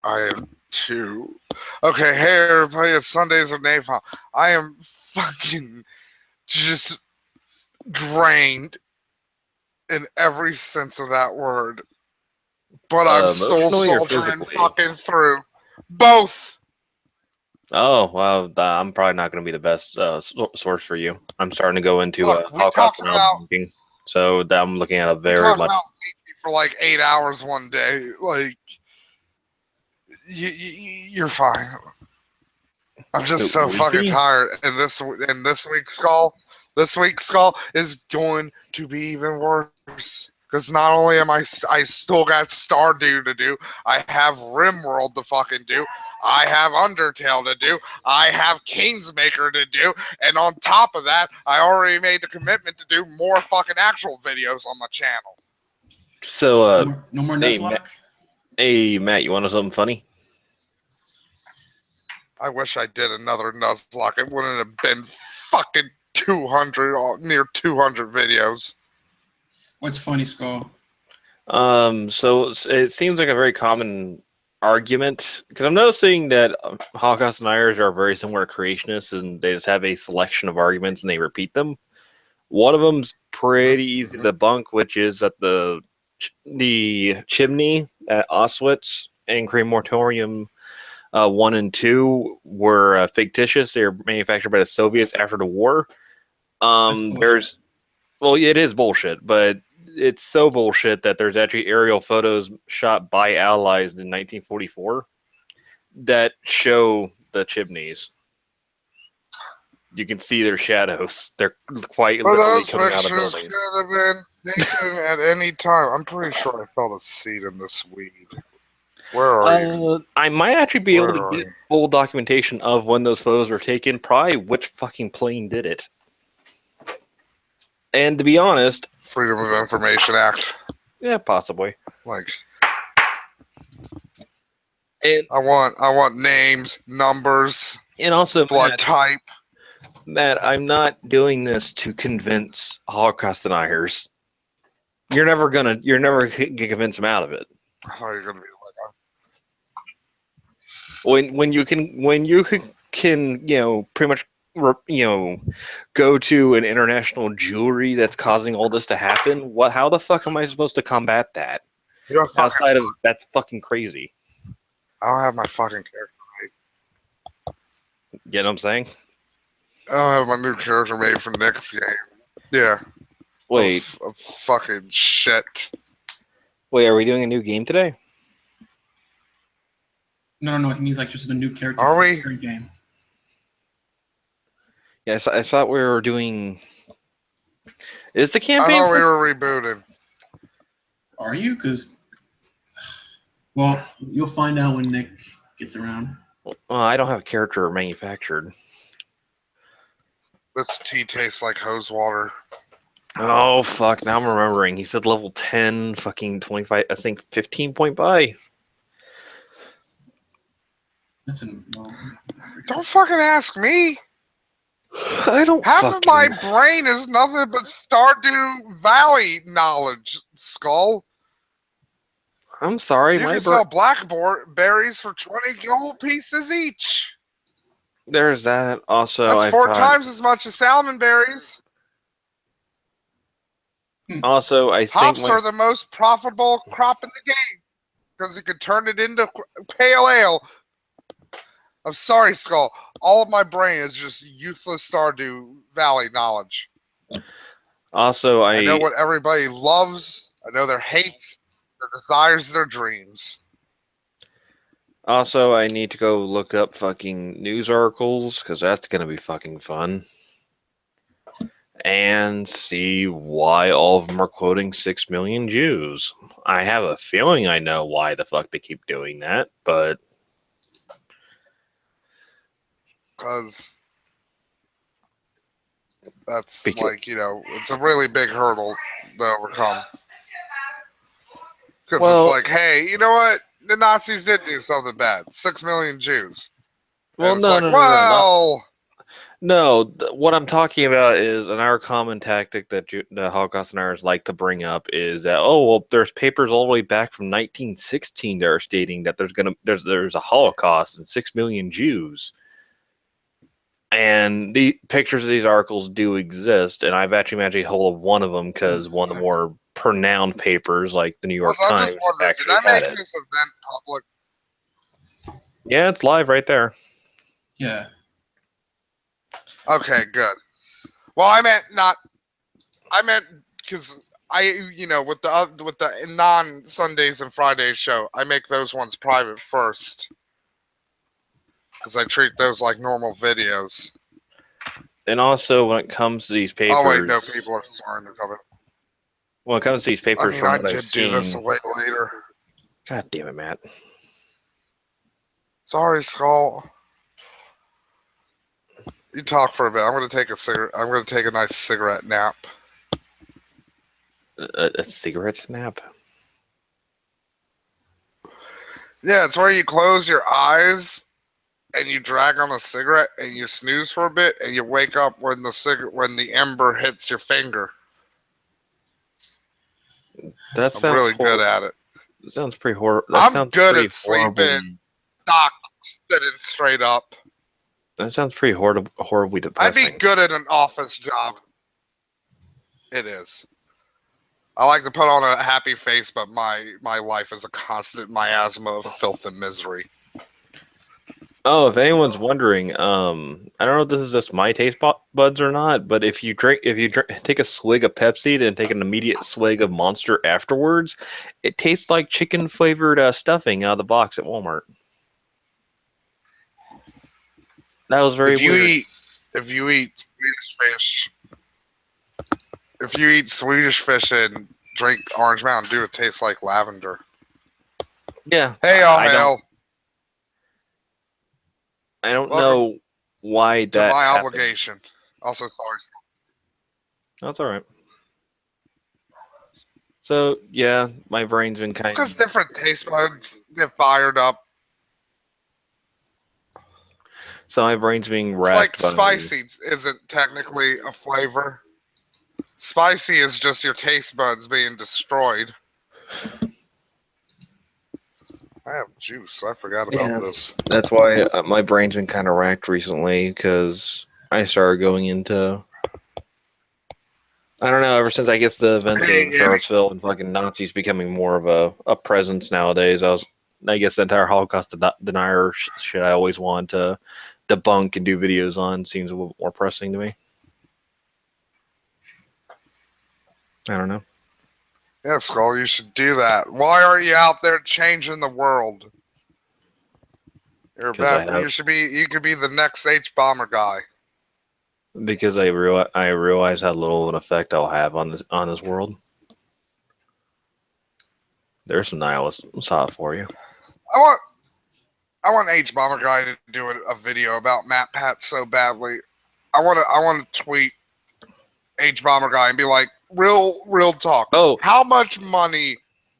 I am too. Okay, hey everybody, it's Sundays with Napalm. I am fucking just drained in every sense of that word. But I'm still Emotionally or soldiering physically? fucking through. Both! Oh, well, I'm probably not going to be the best source for you. I'm starting to go into Look, Holocaust and drinking, so I'm looking at a we very talked much. about Nietzsche for like 8 hours one day. Like, you're fine. I'm just so fucking Leafy? tired. And this week's skull is going to be even worse. Because not only am I still got Stardew to do, I have Rimworld to fucking do, I have Undertale to do, I have Kingsmaker to do, and on top of that, I already made the commitment to do more fucking actual videos on my channel. So, no more hey, Nuzlocke? Hey, Matt, you want to know something funny? I wish I did another Nuzlocke. It wouldn't have been fucking 200, near 200 videos. What's funny, Skull? So it seems like a very common argument because I'm noticing that Holocaust deniers are very similar to creationists, and they just have a selection of arguments and they repeat them. One of them's pretty easy to debunk, which is that the chimney at Auschwitz and crematorium 1 and 2 were fictitious. They were manufactured by the Soviets after the war. There's, well, it is bullshit, but it's so bullshit that there's actually aerial photos shot by Allies in 1944 that show the chimneys. You can see their shadows. They're quite literally those coming out of pictures buildings. could have been taken at any time. I'm pretty sure I felt a seed in this weed. Where are you? I might actually be able to get full documentation of when those photos were taken, probably which fucking plane did it. And to be honest, Freedom of Information Act. Yeah, possibly. Like, and I want names, numbers, and also blood type. Matt, I'm not doing this to convince Holocaust deniers. You're never gonna convince them out of it. I thought you were gonna be like, when you can pretty much go to an international Jewry that's causing all this to happen. How the fuck am I supposed to combat that? Outside of that's fucking crazy. I don't have my fucking character made. You know what I'm saying? I don't have my new character made for next game. Yeah. Wait. Of fucking shit. Wait, are we doing a new game today? No. He means like just a new character. Are we? For the game. Yeah, I thought we were doing. Is the campaign? I thought we were rebooting. Are you? Because, well, you'll find out when Nick gets around. Well, I don't have a character manufactured. This tea tastes like hose water. Oh fuck! Now I'm remembering. He said level 10, fucking 25. I think 15 point buy. That's Don't fucking ask me. I don't. Half of my brain is nothing but Stardew Valley knowledge, Skull. I'm sorry. You can sell blackberries for 20 gold pieces each. There's that. Also, that's 4 times as much as salmon berries. Also, I think hops are the most profitable crop in the game because you can turn it into pale ale. I'm sorry, Skull. All of my brain is just useless Stardew Valley knowledge. Also, I know what everybody loves. I know their hates, their desires, their dreams. Also, I need to go look up fucking news articles because that's gonna be fucking fun. And see why all of them are quoting 6 million Jews. I have a feeling I know why the fuck they keep doing that, but because that's like, it's a really big hurdle to overcome. Because it's like, hey, you know what? The Nazis did do something bad. 6 million Jews. Well, no. No, what I'm talking about is another common tactic that the Holocaust deniers like to bring up is that there's papers all the way back from 1916 that are stating that there's a Holocaust and 6 million Jews, and the pictures of these articles do exist, and I've actually managed to get hold of one of them because one of the more renowned papers, like the New York Also, I'm just Times, wondering, did actually I had make it. this event public? Yeah, it's live right there. Yeah. Okay, good. Well, I meant not. I meant because with the non Sundays and Fridays show, I make those ones private first because I treat those like normal videos. And also, when it comes to these Oh wait, no, papers, people are starting to come in. when it comes to these I papers, mean, from I what I've did do this a seen, way later. God damn it, Matt. Sorry, Skull. You talk for a bit. I'm gonna take a cigarette. I'm gonna take a nice cigarette nap. A cigarette snap? Yeah, it's where you close your eyes and you drag on a cigarette and you snooze for a bit and you wake up when the ember hits your finger. That I'm sounds really good at it. That sounds pretty horrible. I'm good at sleeping, stock, sitting straight up. That sounds pretty horribly I'd be depressing. good at an office job. It is. I like to put on a happy face, but my life is a constant miasma of filth and misery. Oh, if anyone's wondering, I don't know if this is just my taste buds or not, but if you take a swig of Pepsi, then take an immediate swig of Monster afterwards, it tastes like chicken flavored stuffing out of the box at Walmart. That was very weird. If you eat Swedish fish and drink Orange Mountain Dew, it tastes like lavender. Yeah. Hey, all hail. I don't Welcome know why to that my happened. obligation. Also, sorry. That's all right. So yeah, my brain's been kind Because of. different taste buds get fired up. So my brain's being It's like racked by. spicy isn't technically a flavor. Spicy is just your taste buds being destroyed. I have juice. I forgot about this. That's why my brain's been kind of racked recently because I started going into. I don't know. Ever since I guess the events Hey, of Charlottesville and fucking Nazis becoming more of a presence nowadays, I guess the entire Holocaust denier shit I always wanted to debunk and do videos on seems a little more pressing to me. I don't know. Yeah, Skull, you should do that. Why aren't you out there changing the world? You're a 'Cause I bad. have- You could be the next H bomber guy. Because I realize how little of an effect I'll have on this world. There's some nihilists. Saw it for you. I want H bomber guy to do a video about Matt Pat so badly. I want to tweet H bomber guy and be like, real talk. Oh, How much money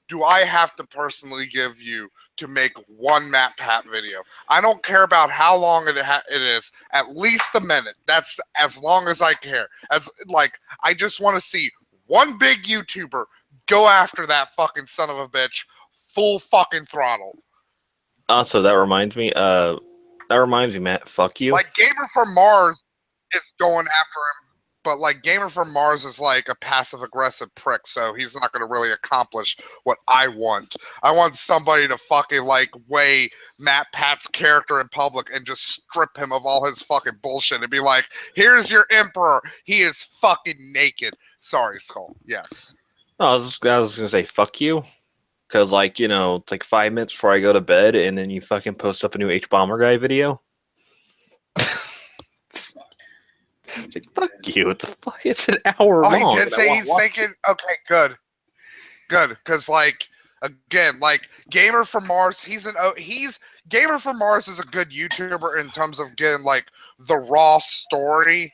do I have to personally give you to make one Matt Pat video? I don't care about how long it is. At least a minute. That's as long as I care. I just want to see one big YouTuber go after that fucking son of a bitch full fucking throttle. also that reminds me. Matt. Fuck you. Like Gamer from Mars is going after him, but like Gamer from Mars is like a passive aggressive prick, so he's not going to really accomplish what I want. I want somebody to fucking like weigh Matt Pat's character in public and just strip him of all his fucking bullshit and be like, "Here's your emperor. He is fucking naked." Sorry, Skull. Yes. I was gonna say fuck you. Because, it's like 5 minutes before I go to bed, and then you fucking post up a new H Bomber Guy video. It's like, fuck you. It's an hour long. Oh, he did say he's thinking. Okay, good. Because, like, again, like, Gamer from Mars, he's Gamer from Mars is a good YouTuber in terms of getting, like, the raw story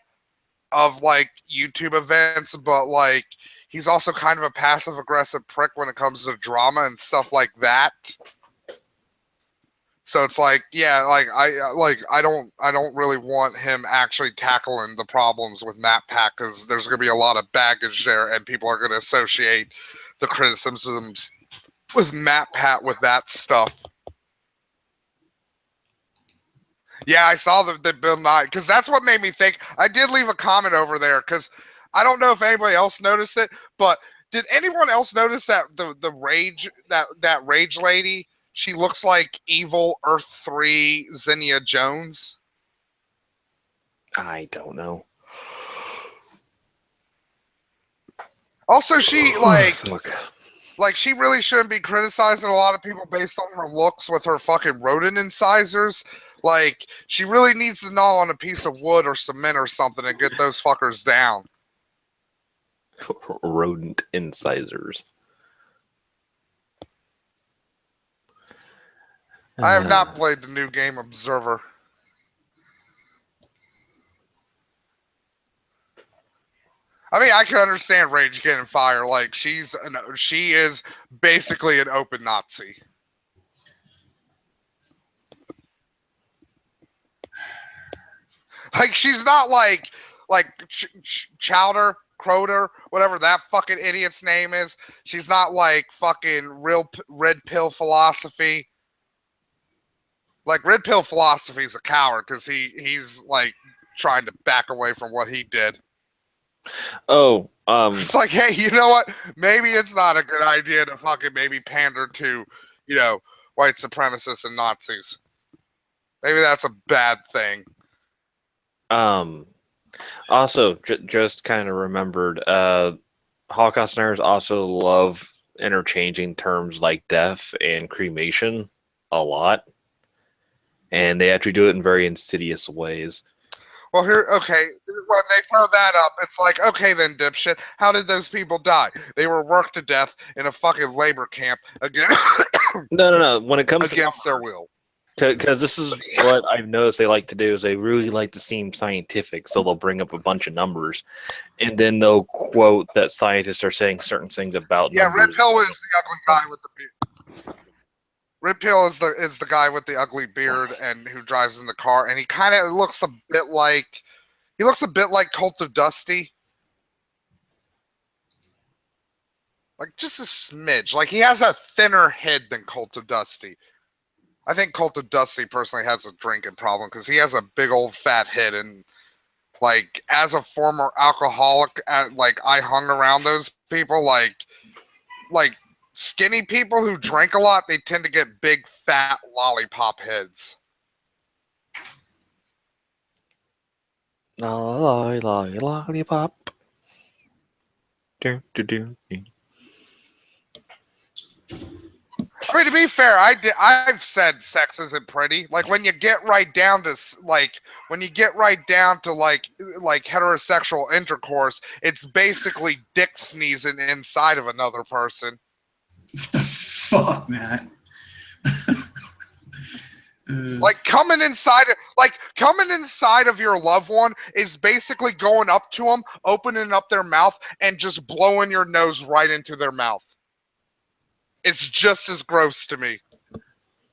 of, like, YouTube events, but, like, he's also kind of a passive aggressive prick when it comes to drama and stuff like that. So it's like, yeah, I don't really want him actually tackling the problems with Matt Pack because there's going to be a lot of baggage there, and people are going to associate the criticisms with Matt Pat with that stuff. Yeah, I saw the Bill Nye because that's what made me think. I did leave a comment over there because I don't know if anybody else noticed it, but did anyone else notice that the rage that rage lady? She looks like evil Earth 3 Zinnia Jones. I don't know. Also, she Fuck. like she really shouldn't be criticizing a lot of people based on her looks with her fucking rodent incisors. Like she really needs to gnaw on a piece of wood or cement or something and get those fuckers down. Rodent incisors. I have not played the new game Observer. I mean, I can understand Rage getting fire. Like she is basically an open Nazi. Like she's not like Chowder, Croder, whatever that fucking idiot's name is. She's not like fucking real red pill philosophy. Like red pill philosophy is a coward because he's like trying to back away from what he did. Oh, It's like, hey, you know what? Maybe it's not a good idea to fucking maybe pander to, white supremacists and Nazis. Maybe that's a bad thing. Also, just kind of remembered, Holocaust nerds also love interchanging terms like death and cremation a lot, and they actually do it in very insidious ways. Well, here, okay, when they throw that up, it's like, okay, then, dipshit, how did those people die? They were worked to death in a fucking labor camp No. When it comes against their will. Because this is what I've noticed they like to do is they really like to seem scientific, so they'll bring up a bunch of numbers, and then they'll quote that scientists are saying certain things about numbers. Red Pill is the ugly guy with the beard. Red Pill is the guy with the ugly beard and who drives in the car, and he kind of looks a bit like Cult of Dusty. Like just a smidge. Like he has a thinner head than Cult of Dusty. I think Cult of Dusty personally has a drinking problem because he has a big old fat head, and like as a former alcoholic, like I hung around those people, like skinny people who drink a lot, they tend to get big fat lollipop heads. Lollipop. I mean, to be fair, I've said sex isn't pretty. Like when you get right down to heterosexual intercourse, it's basically dick sneezing inside of another person. What the fuck, man? Like coming inside of your loved one is basically going up to them, opening up their mouth, and just blowing your nose right into their mouth. It's just as gross to me.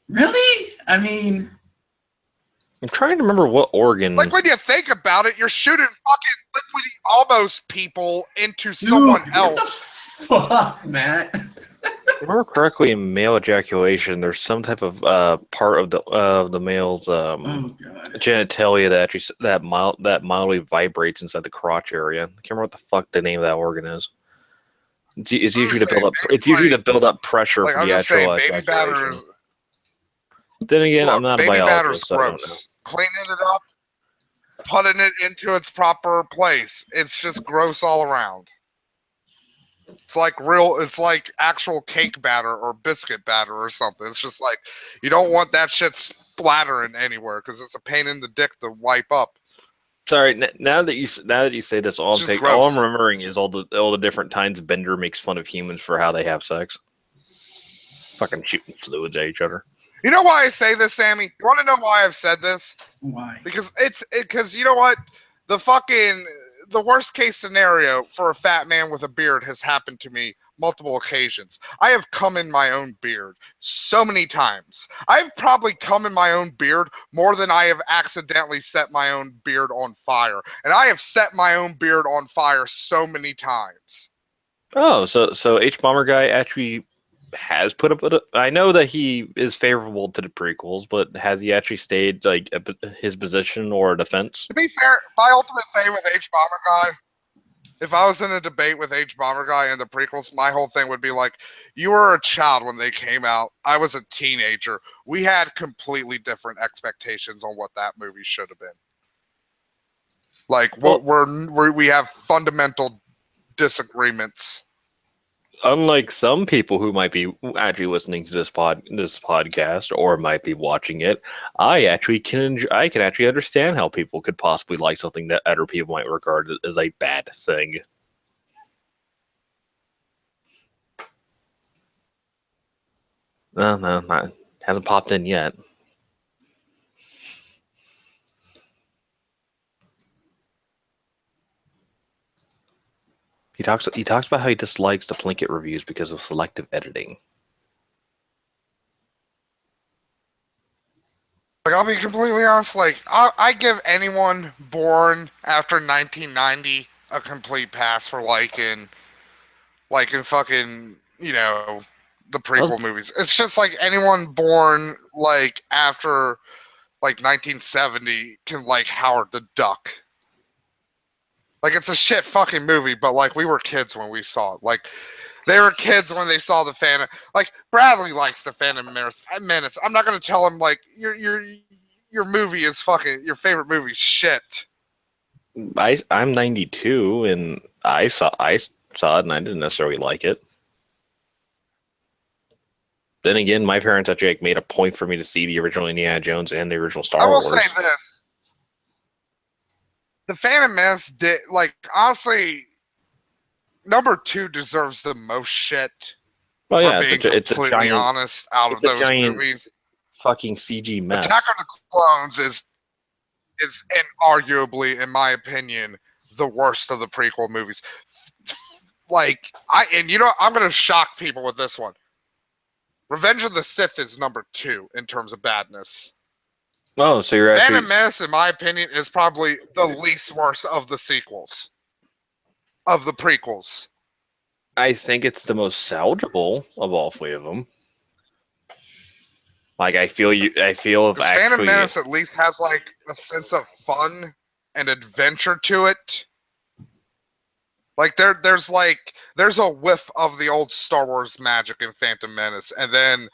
Really? I mean, I'm trying to remember what organ. Like when you think about it, you're shooting fucking liquidy almost people into someone else. Fuck, Matt. If I remember correctly, in male ejaculation, there's some type of part of the male's genitalia that actually that mildly vibrates inside the crotch area. I can't remember what the fuck the name of that organ is. It's usually to build up. It's usually to build up pressure for the actual baby batter is. Then again, Look, I'm not a baby biologist. batter's So gross. Cleaning it up, putting it into its proper place. It's just gross all around. It's like actual cake batter or biscuit batter or something. It's just like you don't want that shit splattering anywhere because it's a pain in the dick to wipe up. Sorry, now that you say this, all I'm remembering is all the different times Bender makes fun of humans for how they have sex. Fucking shooting fluids at each other. You know why I say this, Sammy? You want to know why I've said this? Why? Because because you know what? The worst case scenario for a fat man with a beard has happened to me multiple occasions. I have come in my own beard so many times. I've probably come in my own beard more than I have accidentally set my own beard on fire. And I have set my own beard on fire so many times. Oh, so H Bomber Guy actually has put up with it. I know that he is favorable to the prequels, but has he actually stayed like his position or defense? To be fair, my ultimate thing with H Bomber Guy, if I was in a debate with H Bomber Guy and the prequels, my whole thing would be like, you were a child when they came out. I was a teenager. We had completely different expectations on what that movie should have been. Like, what we have fundamental disagreements. Unlike some people who might be actually listening to this podcast or might be watching it, I can actually understand how people could possibly like something that other people might regard as a bad thing. No, hasn't popped in yet. He talks about how he dislikes the Plinkett reviews because of selective editing. Like, I'll be completely honest, like, I give anyone born after 1990 a complete pass for liking fucking, the prequel movies. It's just like anyone born, like, after, like, 1970 can like Howard the Duck. Like, it's a shit fucking movie, but, like, we were kids when we saw it. Like, they were kids when they saw the Phantom. Like, Bradley likes the Phantom Menace. I'm not gonna tell him like your movie is fucking your favorite movie's shit. I'm 92 and I saw it and I didn't necessarily like it. Then again, my parents actually made a point for me to see the original Indiana Jones and the original Star Wars. I will say this: the Phantom Menace did, like, honestly, number 2 deserves the most shit. Well, yeah, it's completely honest, out of those movies, fucking CG mess. Attack of the Clones is inarguably, in my opinion, the worst of the prequel movies. Like, I'm gonna shock people with this one. Revenge of the Sith is number 2 in terms of badness. Oh, so you're Phantom Menace, in my opinion, is probably the least worst of the sequels. Of the prequels. I think it's the most salvageable of all 3 of them. Like, I feel if Phantom Menace at least has, like, a sense of fun and adventure to it. Like, there's a whiff of the old Star Wars magic in Phantom Menace, and then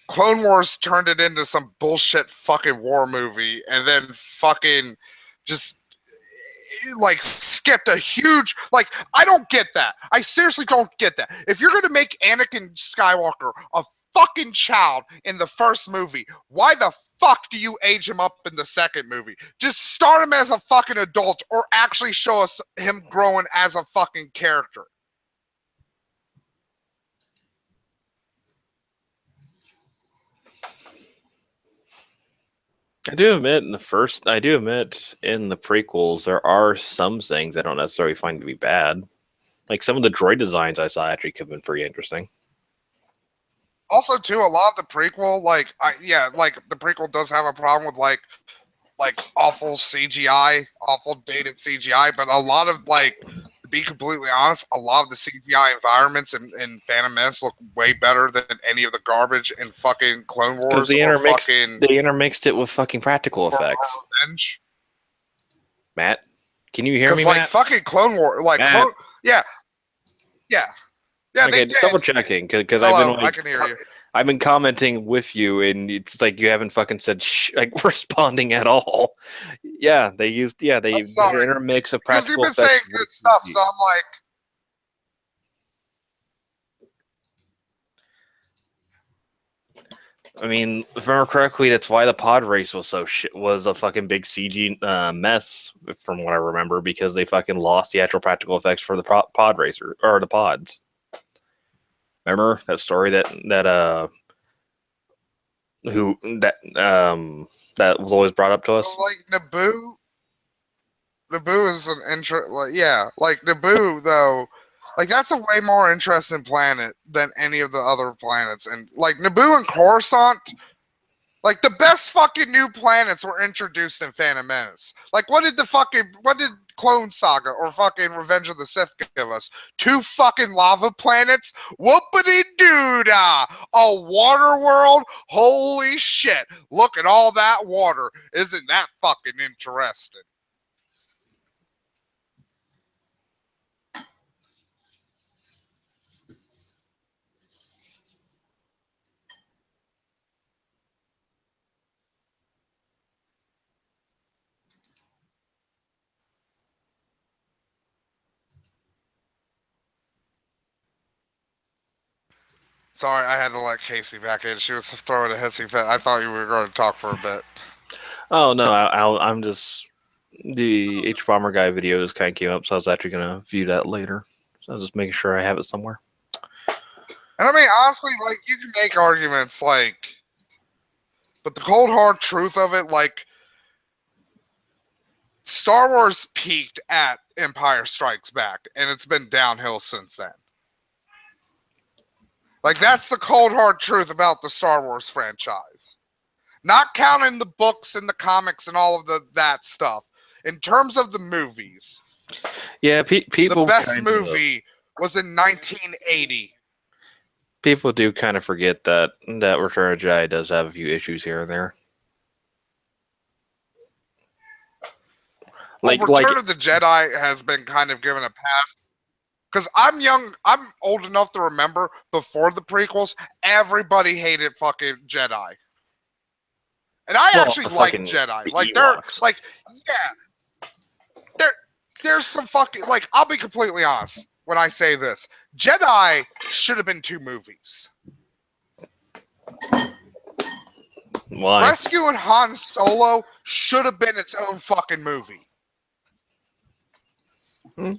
Clone Wars turned it into some bullshit fucking war movie, and then fucking just, like, skipped a huge, like, I don't get that. I seriously don't get that. If you're gonna make Anakin Skywalker a fucking child in the first movie, why the fuck do you age him up in the second movie? Just start him as a fucking adult, or actually show us him growing as a fucking character. I do admit in the prequels there are some things I don't necessarily find to be bad. Like, some of the droid designs I saw actually could have been pretty interesting. Also, too, a lot of the prequel, the prequel does have a problem with like awful CGI, awful dated CGI, but a lot of, like, to be completely honest, a lot of the CGI environments in Phantom Menace look way better than any of the garbage in fucking Clone Wars they intermixed it with fucking practical effects. Revenge. Matt, can you hear me, like, Matt? Fucking Clone War, like, yeah. Okay, just double checking because I can hear you. I've been commenting with you, and it's like you haven't fucking said responding at all. Yeah, they used the intermix of practical effects. Because you've been saying good stuff, so I'm like. I mean, if I remember correctly, that's why the pod race was a fucking big CG mess, from what I remember, because they fucking lost the actual practical effects for the pod racer or the pods. Remember that story that was always brought up to us? like Naboo is an intro. Like, yeah, like Naboo though. Like that's a way more interesting planet than any of the other planets. And like Naboo and Coruscant, like the best fucking new planets were introduced in Phantom Menace. Like what did Clone Saga or fucking Revenge of the Sith give us? 2 fucking lava planets? Whoopity doo-dah! A water world? Holy shit. Look at all that water. Isn't that fucking interesting? Sorry, I had to let Casey back in. She was throwing a hissy fit. I thought you were going to talk for a bit. Oh no, I'm just the H Bomber guy video just kind of came up, so I was actually gonna view that later. So I was just making sure I have it somewhere. And I mean, honestly, like, you can make arguments, like, but the cold hard truth of it, like, Star Wars peaked at Empire Strikes Back, and it's been downhill since then. Like, that's the cold hard truth about the Star Wars franchise. Not counting the books and the comics and all of that stuff. In terms of the movies, Yeah, people. The best movie was in 1980. People do kind of forget that Return of the Jedi does have a few issues here and there. Well, Return of the Jedi has been kind of given a pass. Because I'm old enough to remember before the prequels, everybody hated fucking Jedi. And I actually like Jedi. Like, they're, like, yeah. There's some fucking, like, I'll be completely honest when I say this. Jedi should have been 2 movies. Why? Rescuing Han Solo should have been its own fucking movie.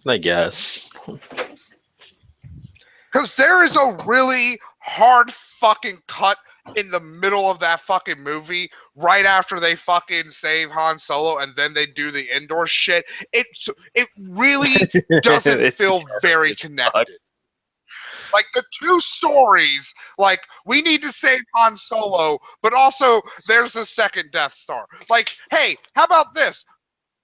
I guess. Because there is a really hard fucking cut in the middle of that fucking movie right after they fucking save Han Solo and then they do the indoor shit. It really doesn't feel very connected. Like the 2 stories, like we need to save Han Solo, but also there's a second Death Star. Like, hey, how about this?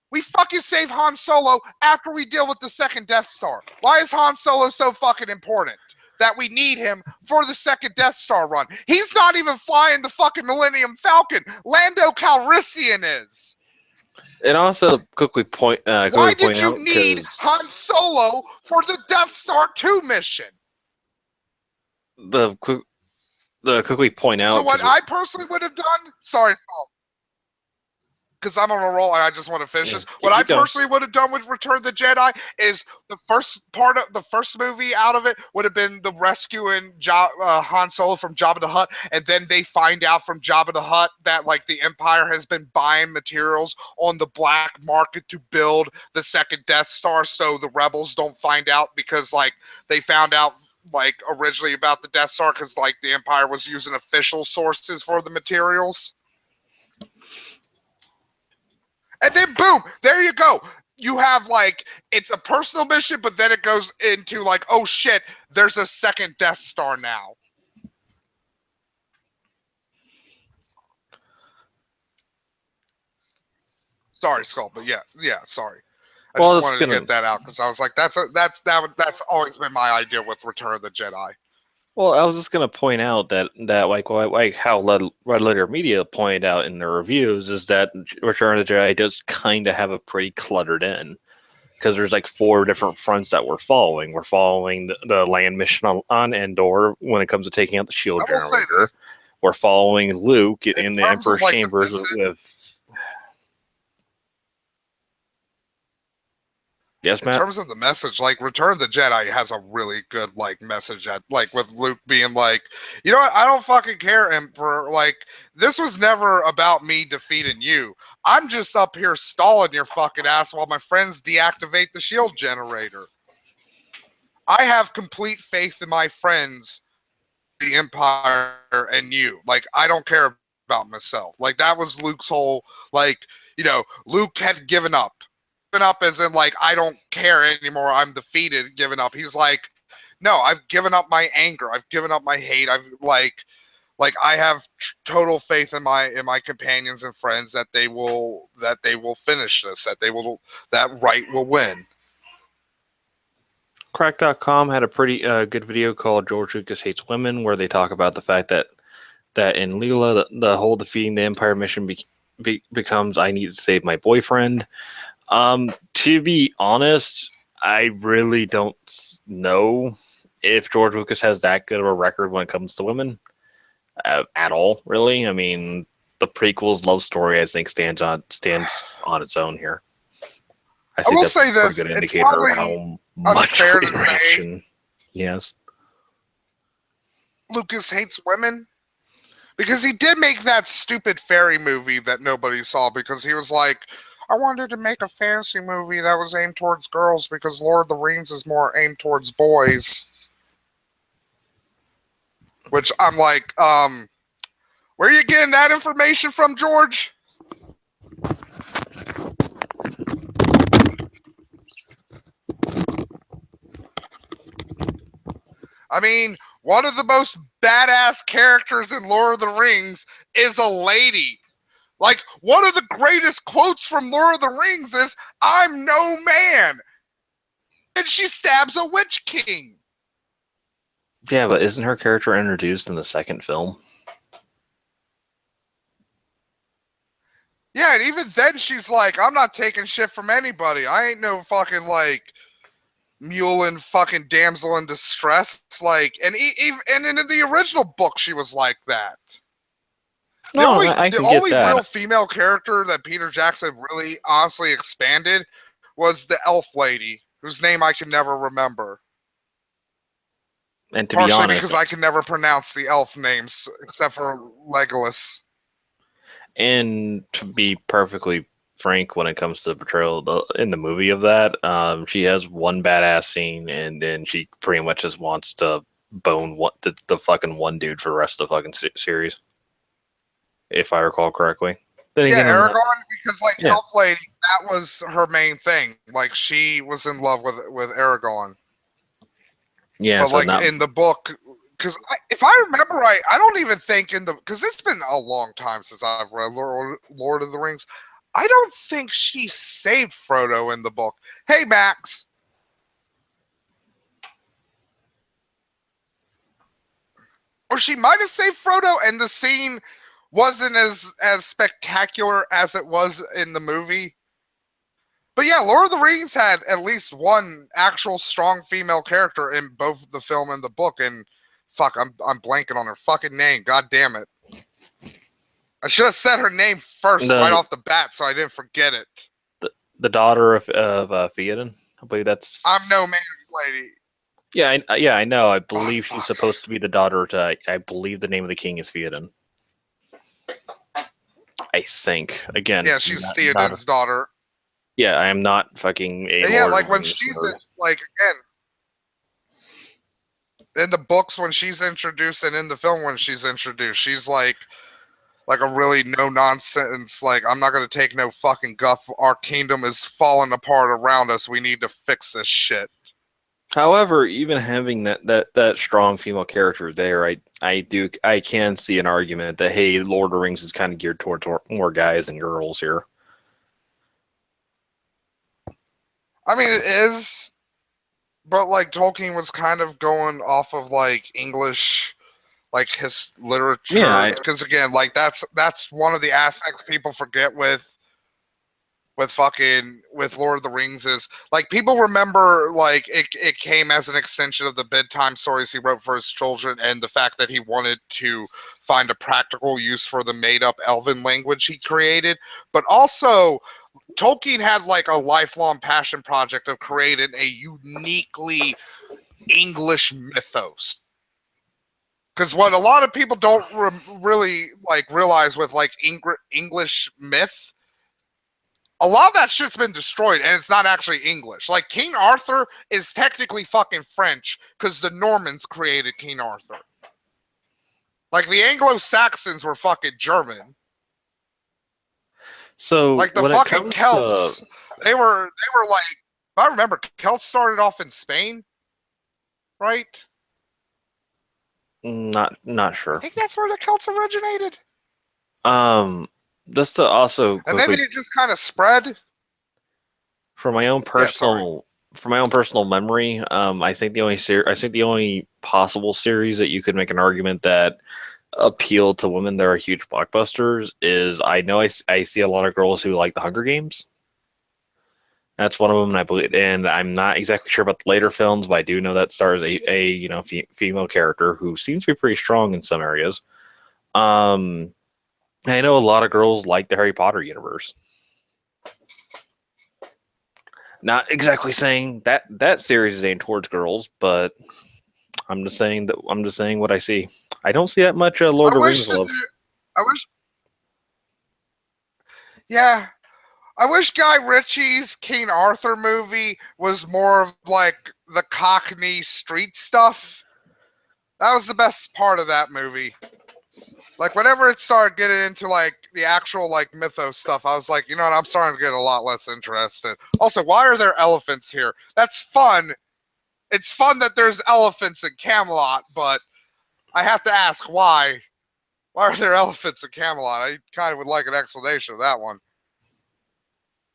We fucking save Han Solo after we deal with the second Death Star. Why is Han Solo so fucking important that we need him for the second Death Star run? He's not even flying the fucking Millennium Falcon. Lando Calrissian is. And also, quickly point. Why did you need Han Solo for the Death Star 2 mission? The quickly point out. So what I personally would have done. Sorry, Saul. Because I'm on a roll and I just want to finish this. What I personally would have done with Return of the Jedi is the first part of the first movie out of it would have been the rescuing Han Solo from Jabba the Hutt, and then they find out from Jabba the Hutt that like the Empire has been buying materials on the black market to build the second Death Star, so the rebels don't find out because like they found out like originally about the Death Star because like the Empire was using official sources for the materials. And then boom, there you go. You have like, it's a personal mission, but then it goes into like, oh shit, there's a second Death Star now. Sorry, Skull, but yeah, sorry. I just wanted to get that out because I was like, that's always been my idea with Return of the Jedi. Well, I was just gonna point out that like how Red Letter Media pointed out in their reviews is that Return of the Jedi does kind of have a pretty cluttered end because there's like 4 different fronts that we're following. We're following the land mission on Endor when it comes to taking out the shield generator. We're following Luke in the Emperor's chambers with. Yes, Matt? In terms of the message, like Return of the Jedi has a really good like message that like with Luke being like, you know what, I don't fucking care, Emperor. Like, this was never about me defeating you. I'm just up here stalling your fucking ass while my friends deactivate the shield generator. I have complete faith in my friends, the Empire, and you. Like, I don't care about myself. Like, that was Luke's whole, like, you know, Luke had given up. up as in like I don't care anymore. I'm defeated. Given up. He's like, no, I've given up my anger. I've given up my hate. I've like I have total faith in my companions and friends that they will finish this. That right will win. Crack.com had a pretty good video called George Lucas Hates Women, where they talk about the fact that in Leela, the whole defeating the Empire mission becomes I need to save my boyfriend. To be honest, I really don't know if George Lucas has that good of a record when it comes to women at all. Really, I mean, the prequels love story I think stands on its own here. I I think will that's say a pretty this: good it's indicator of probably how much unfair to say interaction he has. Lucas hates women. Because he did make that stupid fairy movie that nobody saw because he was like, I wanted to make a fantasy movie that was aimed towards girls because Lord of the Rings is more aimed towards boys. Which I'm like, where are you getting that information from, George? I mean, one of the most badass characters in Lord of the Rings is a lady. Like, one of the greatest quotes from Lord of the Rings is, I'm no man. And she stabs a Witch King. Yeah, but isn't her character introduced in the second film? Yeah, and even then she's like, I'm not taking shit from anybody. I ain't no fucking, like, mule and fucking damsel in distress. Like, and and in the original book she was like that. The No, only I the can get only that. real female character that Peter Jackson really honestly expanded was the elf lady, whose name I can never remember. And to be Partially honest, because I can never pronounce the elf names except for Legolas. and to be perfectly frank, when it comes to the portrayal in the movie of that, she has one badass scene, and then she pretty much just wants to bone the fucking one dude for the rest of the fucking series, if I recall correctly. Then Yeah, again, Aragorn, because like yeah, Elf Lady, that was her main thing. Like she was in love with Aragorn. yeah. But So like not in the book, because if I remember right, I don't even think because it's been a long time since I've read Lord of the Rings. I don't think she saved Frodo in the book. Hey, Max. Or she might have saved Frodo, and the scene wasn't as spectacular as it was in the movie. But yeah, Lord of the Rings had at least one actual strong female character in both the film and the book, and fuck, I'm blanking on her fucking name. God damn it. I should have said her name first right the off the bat so I didn't forget it. the daughter of Theoden. I believe that's. I'm no man's lady. Yeah, I know. I Oh, believe she's fuck. supposed to be the daughter to. I believe the name of the king is Theoden. I think. Again, Yeah, she's not Theoden's daughter. yeah, I am not fucking a And yeah, Lord of like the when Rings she's nerd. like again in the books when she's introduced and in the film when she's introduced, she's like a really no nonsense, like I'm not gonna take no fucking guff. Our kingdom is falling apart around us. We need to fix this shit. However, even having that strong female character there, I can see an argument that hey, Lord of the Rings is kind of geared towards more guys than girls here. I mean it is, but like Tolkien was kind of going off of like English like his Yeah, literature because again like that's one of the aspects people forget with Lord of the Rings is like people remember like it came as an extension of the bedtime stories he wrote for his children and the fact that he wanted to find a practical use for the made up elven language he created, but also Tolkien had like a lifelong passion project of creating a uniquely English mythos. Because what a lot of people don't really like realize with like English myth, a lot of that shit's been destroyed and it's not actually English. Like King Arthur is technically fucking French because the Normans created King Arthur. Like the Anglo-Saxons were fucking German. so Like the when it fucking comes to Celts They were like, if I remember, Celts started off in Spain, right? Not I sure. think that's where the Celts originated. Just to also And then quickly, they just kind of spread. from my own Yeah, sorry. personal memory, I think the only possible series that you could make an argument that appeal to women that are huge blockbusters is I know I see a lot of girls who like the Hunger Games. That's one of them, and I believe, and I'm not exactly sure about the later films, but I do know that stars a female character who seems to be pretty strong in some areas. Um, I know a lot of girls like the Harry Potter universe. Not exactly saying that series is aimed towards girls, but I'm just saying what I see. I don't see that much I Lord of the wish Rings that love. I wish. Yeah, I wish Guy Ritchie's King Arthur movie was more of like the Cockney street stuff. That was the best part of that movie. Like whenever it started getting into like the actual like mythos stuff, I was like, you know what, I'm starting to get a lot less interested. Also, why are there elephants here? That's fun. It's fun that there's elephants in Camelot, but I have to ask why. Why are there elephants in Camelot? I kind of would like an explanation of that one.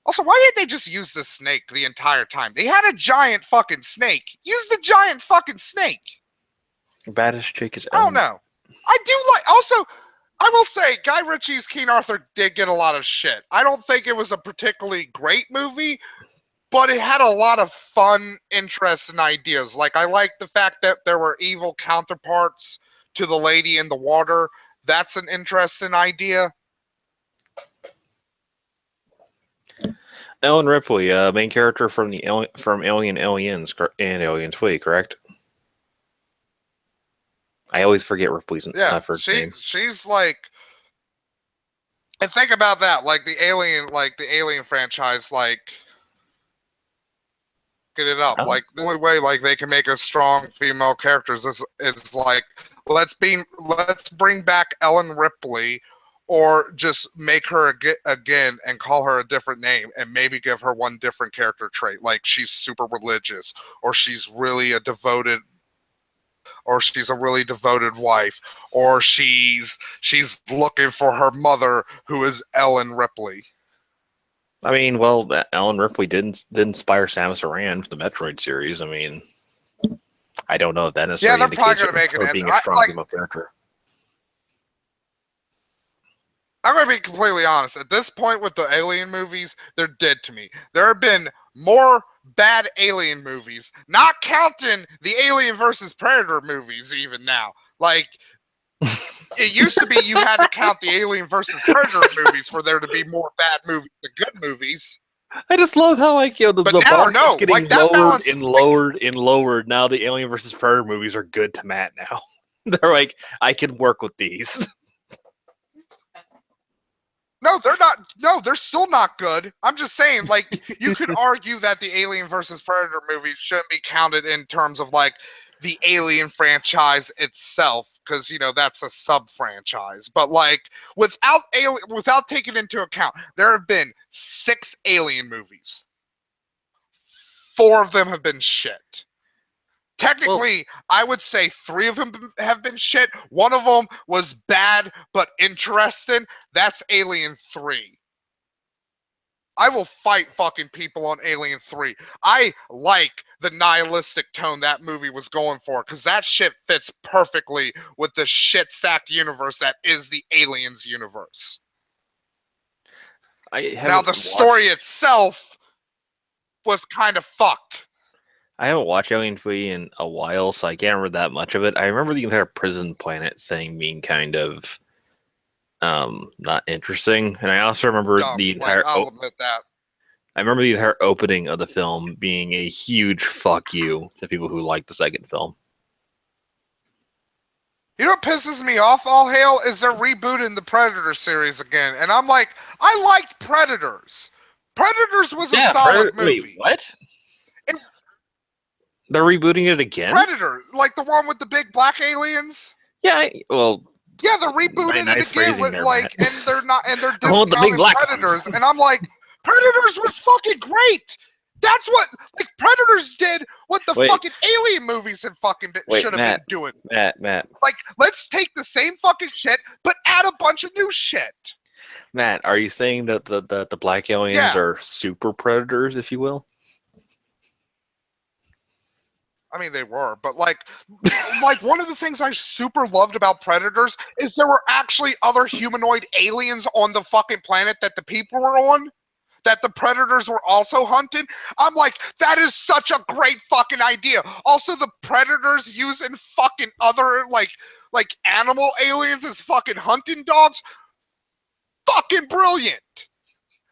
Also, why didn't they just use the snake the entire time? They had a giant fucking snake. Use the giant fucking snake. Baddest chick is I don't Ellen. know. I do like. Also, I will say, Guy Ritchie's King Arthur did get a lot of shit. I don't think it was a particularly great movie, but it had a lot of fun, interests, and ideas. Like, I like the fact that there were evil counterparts to the lady in the water. That's an interesting idea. Ellen Ripley, main character from Aliens and Aliens 3, correct? I always forget Ripley's Yeah, first name. she's like, and think about that, like the Alien franchise, like get it up. Oh. Like the only way like they can make a strong female characters is like let's bring back Ellen Ripley, or just make her again and call her a different name and maybe give her one different character trait, like she's super religious, or she's really a devoted, or she's a really devoted wife, or she's looking for her mother who is Ellen Ripley. I mean, well, Ellen Ripley did inspire Samus Aran for the Metroid series. I mean, I don't know if that Yeah, necessarily they're probably indicates gonna make it. her being a strong female character. I'm going to be completely honest. At this point with the Alien movies, they're dead to me. There have been more bad Alien movies, not counting the Alien versus Predator movies even now. Like, it used to be you had to count the Alien versus Predator movies for there to be more bad movies than good movies. I just love how, like, the now, bar keeps getting like, that lowered balance, and lowered and lowered. Now the Alien versus Predator movies are good to Matt now. They're like, I can work with these. No, they're not. No, they're still not good. I'm just saying, like, you could argue that the Alien versus Predator movies shouldn't be counted in terms of, like, the Alien franchise itself, because, you know, that's a sub-franchise. But, like, without taking into account, there have been 6 Alien movies. 4 of them have been shit. Technically, I would say 3 of them have been shit. One of them was bad but interesting. That's Alien 3. I will fight fucking people on Alien 3. I like the nihilistic tone that movie was going for, because that shit fits perfectly with the shit-sacked universe that is the Aliens universe. Now, the story itself was kind of fucked. I haven't watched Alien 3 in a while, so I can't remember that much of it. I remember the entire prison planet thing being kind of not interesting, and I also remember Dumb. the entire. I'll admit that. I remember the entire opening of the film being a huge fuck you to people who liked the second film. You know what pisses me off, all hail, is they're rebooting the Predator series again, and I'm like, I liked Predators. Predators was a solid movie. Wait, what? They're rebooting it again? Predator, like the one with the big black aliens. Yeah, well. Yeah, they're rebooting it again with, like, and they're not, and they're the big discounting black Predators, and I'm like, Predators was fucking great. That's what like Predators did what the Wait. fucking Alien movies had fucking Wait, should have Matt. been doing. Matt, Like, let's take the same fucking shit, but add a bunch of new shit. are you saying that the black aliens Yeah. are super predators, if you will? I mean, they were, but like one of the things I super loved about Predators is there were actually other humanoid aliens on the fucking planet that the people were on, that the Predators were also hunting. I'm like, that is such a great fucking idea. Also, the Predators using fucking other like animal aliens as fucking hunting dogs. Fucking brilliant.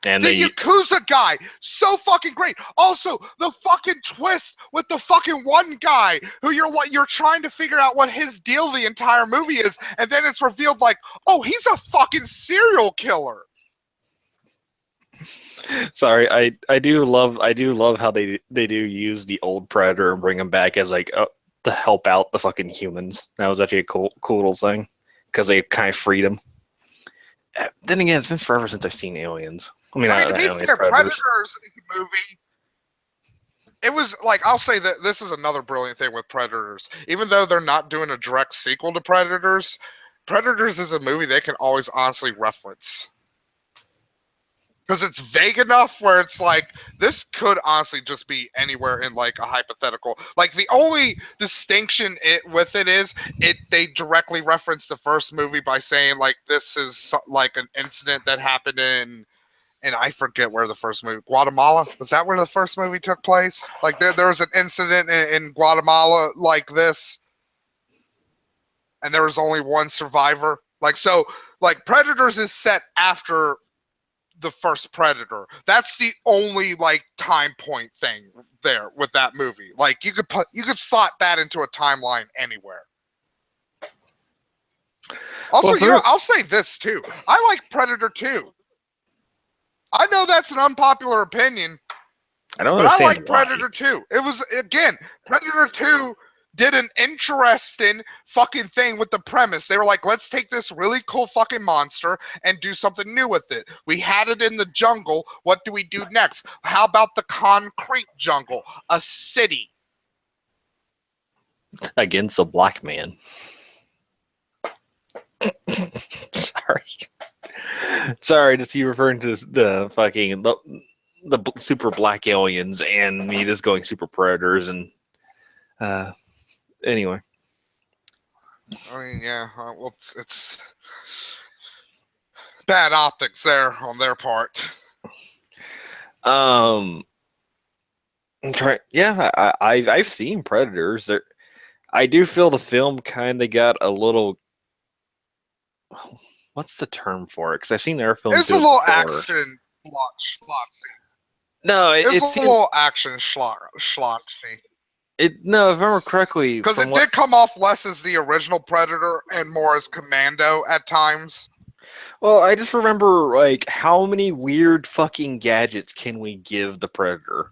And The Yakuza guy, so fucking great. Also, the fucking twist with the fucking one guy who you're trying to figure out what his deal the entire movie is, and then it's revealed like, oh, he's a fucking serial killer. Sorry, I do love how they do use the old Predator and bring him back as like to help out the fucking humans. That was actually a cool little thing because they kind of freed him. Then again, it's been forever since I've seen Aliens. I mean, to be Aliens, fair, Predators is a movie. It was like, I'll say that this is another brilliant thing with Predators. Even though they're not doing a direct sequel to Predators, Predators is a movie they can always honestly reference. Because it's vague enough where it's like, this could honestly just be anywhere in like a hypothetical. Like the only distinction with it is they directly reference the first movie by saying like this is like an incident that happened in, and I forget where the first movie, Guatemala? Was that where the first movie took place? Like there was an incident in Guatemala like this, and there was only one survivor. Like so, like Predators is set after the first Predator. That's the only like time point thing there with that movie. Like you could slot that into a timeline anywhere. Also, well, I'll say this too. I like Predator 2. I know that's an unpopular opinion, I don't but I understand like why. Predator 2. It was, again, Predator 2 did an interesting fucking thing with the premise. They were like, let's take this really cool fucking monster and do something new with it. We had it in the jungle. What do we do next? How about the concrete jungle? A city. Against a black man. Sorry to see you referring to the fucking the super black aliens and me just going super predators and anyway. I mean, yeah, well, it's bad optics there on their part. Yeah, I've seen Predators. I do feel the film kind of got a little. What's the term for it? Because I've seen their films. It's a little action schlotzy. No, it's a little action schlotzy. No, if I remember correctly, because it did come off less as the original Predator and more as Commando at times. Well, I just remember like how many weird fucking gadgets can we give the Predator?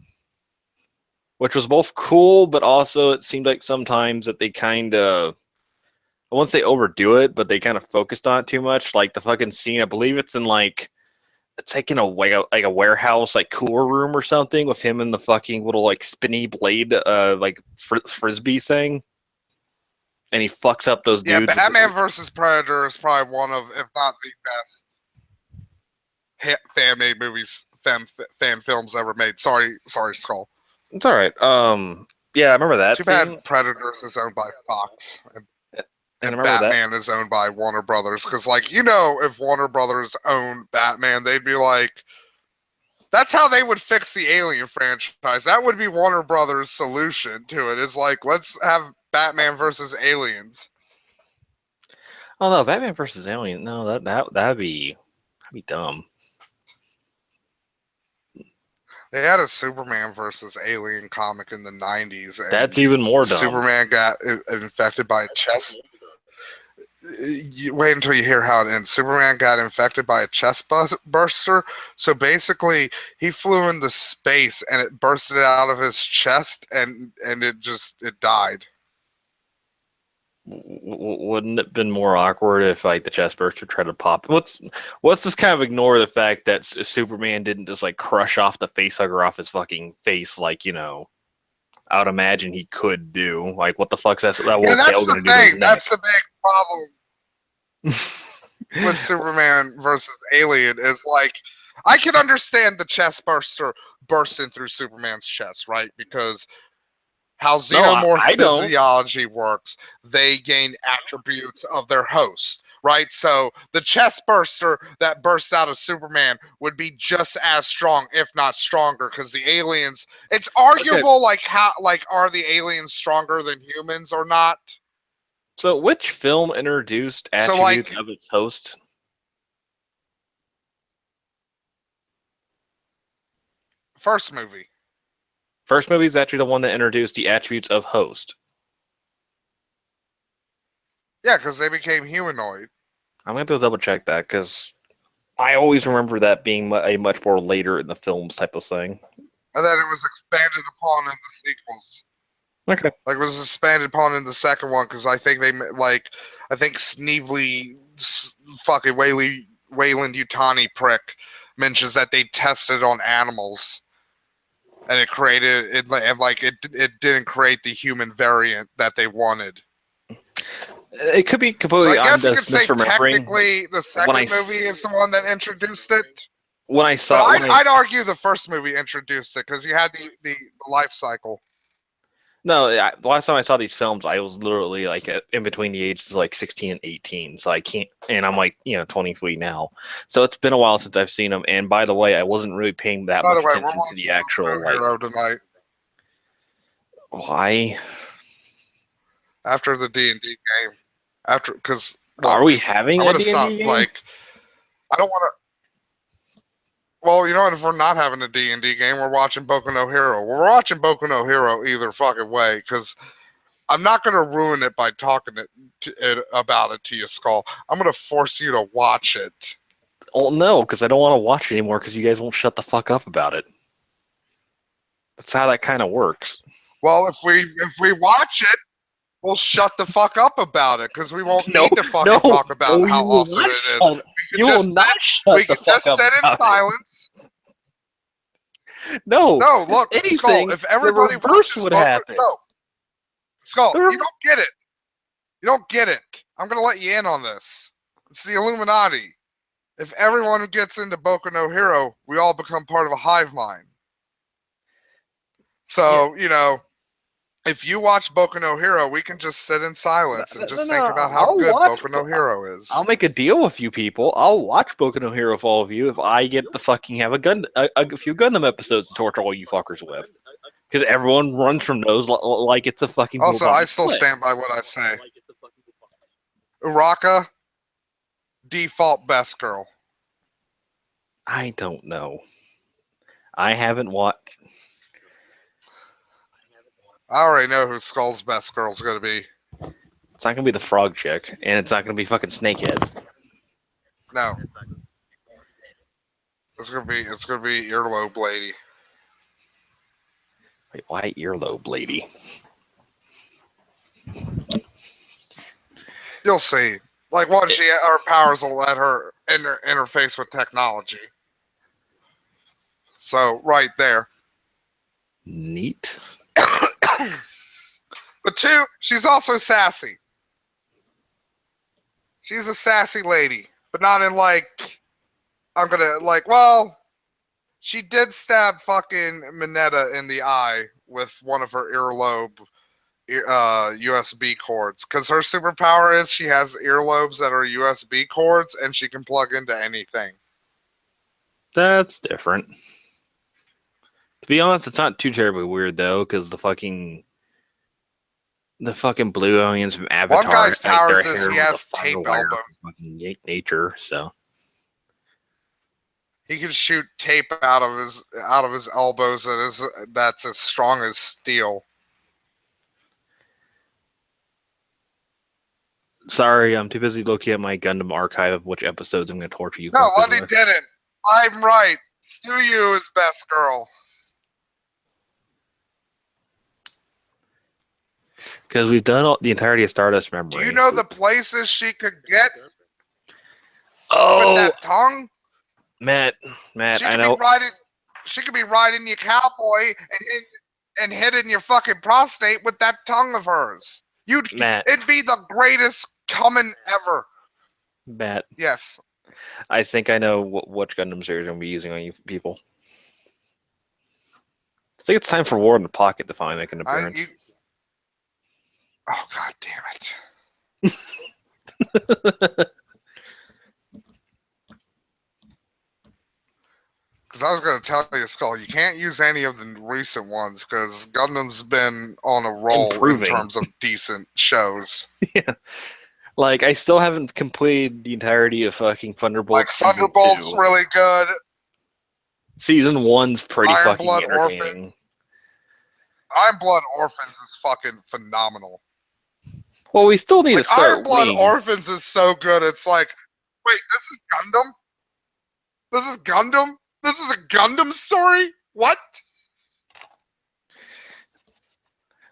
Which was both cool, but also it seemed like sometimes that they kind of, I won't say overdo it, but they kind of focused on it too much. Like the fucking scene, I believe it's in like, it's like in a warehouse, like cooler room or something, with him in the fucking little like spinny blade, like frisbee thing, and he fucks up those dudes. Yeah, Batman vs. Predator is probably one of, if not the best, fan-made movies, fan films ever made. Sorry, Skull. It's all right. Yeah, I remember that. Too bad Predators is owned by Fox, and Batman is owned by Warner Brothers. Because, like, if Warner Brothers owned Batman, they'd be like, that's how they would fix the Alien franchise. That would be Warner Brothers' solution to it. Is like, let's have Batman versus aliens. Oh no, Batman versus Alien. No, that'd be dumb. They had a Superman versus Alien comic in the 90s. And that's even more dumb. Superman got infected by a chest. Wait until you hear how it ends. Superman got infected by a chest burster. So basically, he flew into space and it bursted out of his chest, and it died. Wouldn't it have been more awkward if like the chest burster tried to pop? Let's just kind of ignore the fact that Superman didn't just like crush off the facehugger off his fucking face like I would imagine he could do. Like what the fuck's that Yeah, little that's tail the gonna do to his thing. neck? That's the big problem with Superman versus Alien is like I can understand the chest burster bursting through Superman's chest, right? Because how No, xenomorph I don't. physiology works, they gain attributes of their host, right? So the chest burster that bursts out of Superman would be just as strong, if not stronger, because the aliens. It's arguable, like are the aliens stronger than humans or not? So which film introduced So, attributes like, of its host? first movie. First movie is actually the one that introduced the attributes of host. Yeah, because they became humanoid. I'm gonna have to double check that because I always remember that being a much more later in the films type of thing. And then it was expanded upon in the sequels. Okay. Like, it was expanded upon in the second one because I think I think Sneevely, fucking Wayland Utani prick mentions that they tested on animals. And it created it, and like it didn't create the human variant that they wanted. It could be So completely. I I'm guess you could just say misremembering. technically the second movie is the one that introduced it. When I But saw, I'd argue the first movie introduced it because you had the life cycle. no, the last time I saw these films, I was literally like in between the ages of like 16 and 18, so I can't. And I'm like 23 now, so it's been a while since I've seen them. And by the way, I wasn't really paying that By much the way, we're attention to watching the actual like Hero tonight why. after the D&D game. After because Are we look, having I'm a gonna stop. D&D game? Like, I don't want to. Well, you know what? If we're not having a D&D game, we're watching Boku no Hero. We're watching Boku no Hero either fucking way because I'm not going to ruin it by talking about it to you, Skull. I'm going to force you to watch it. Well, no, because I don't want to watch it anymore because you guys won't shut the fuck up about it. That's how that kind of works. Well, if we watch it, we'll shut the fuck up about it because we won't No, need to fucking talk about how you will awesome not it is. shut- You will not shut We the can fuck just up sit in about it. silence. No, No, look, if Skull. anything, If everybody the reverse watches would Boku, happen. no, Skull, The you don't get it. You don't get it. I'm gonna let you in on this. It's the Illuminati. If everyone gets into Boku no Hero, we all become part of a hive mind. So, if you watch Boku no Hero, we can just sit in silence and just think about how good Boku no Hero is. I'll make a deal with you people. I'll watch Boku no Hero with all of you if I get to fucking have a few Gundam episodes to torture all you fuckers with. Because everyone runs from those like it's a fucking. Also, I still split. stand by what I say. Uraka, default best girl. I don't know. I haven't watched. I already know who Skull's best girl's gonna be. It's not gonna be the frog chick, and it's not gonna be fucking Snakehead. No. It's gonna be earlobe lady. Wait, why earlobe lady? You'll see. Like once her powers will let her interface with technology. So right there. Neat. But two, she's also sassy. She's a sassy lady, but not in like she did stab fucking Mineta in the eye with one of her earlobe USB cords because her superpower is she has earlobes that are USB cords and she can plug into anything. That's different. To be honest, it's not too terribly weird though, because the fucking blue aliens from Avatar. One guy's powers their is hair he was has a tape firewire elbows. from fucking nature, so. He can shoot tape out of his elbows that's as strong as steel. Sorry, I'm too busy looking at my Gundam archive of which episodes I'm going to torture you. No, fuckers Lundy with. didn't. I'm right. Tsuyu is best girl. Because we've done the entirety of Stardust Do Memory. you know the places she could get with Oh, that tongue? Matt, She I could be know. riding. She could be riding your cowboy and hitting your fucking prostate with that tongue of hers. Matt, It'd be the greatest coming ever. Matt, Yes. I think I know what Gundam series I'm going to be using on you people. I think it's time for War in the Pocket to finally make an appearance. Oh, god damn it. Because I was going to tell you, Skull, you can't use any of the recent ones because Gundam's been on a roll Improving. in terms of decent shows. Yeah. Like, I still haven't completed the entirety of fucking Thunderbolts. Like, Thunderbolt's Season 2. really good. Season 1's pretty Iron fucking Blood entertaining. Orphans. Iron Blood Orphans is fucking phenomenal. Well, we still need to start Iron Blood Wing. Orphans is so good. It's like, wait, this is Gundam? This is Gundam? This is a Gundam story? What?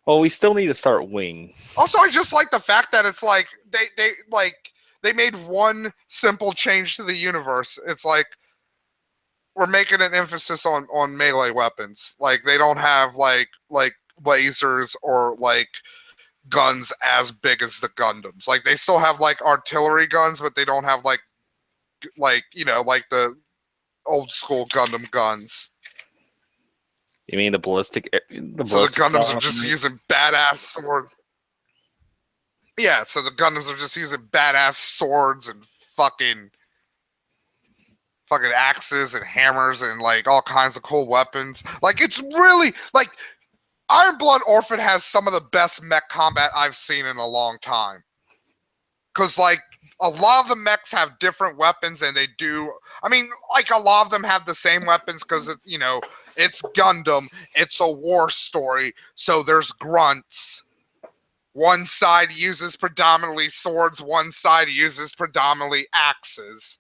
Well, we still need to start Wing. Also, I just like the fact that it's like they made one simple change to the universe. It's like we're making an emphasis on melee weapons. Like they don't have like lasers or like guns as big as the Gundams. Like they still have like artillery guns, but they don't have like you know, like the old school Gundam guns. You mean the ballistic? So the Gundams are just using badass swords. Yeah, so the Gundams are just using badass swords and fucking axes and hammers and like all kinds of cool weapons. Like it's really like Iron Blood Orphan has some of the best mech combat I've seen in a long time. Cause like a lot of the mechs have different weapons and they do. I mean, like a lot of them have the same weapons because it's, you know, it's Gundam. It's a war story. So there's grunts. One side uses predominantly swords. One side uses predominantly axes.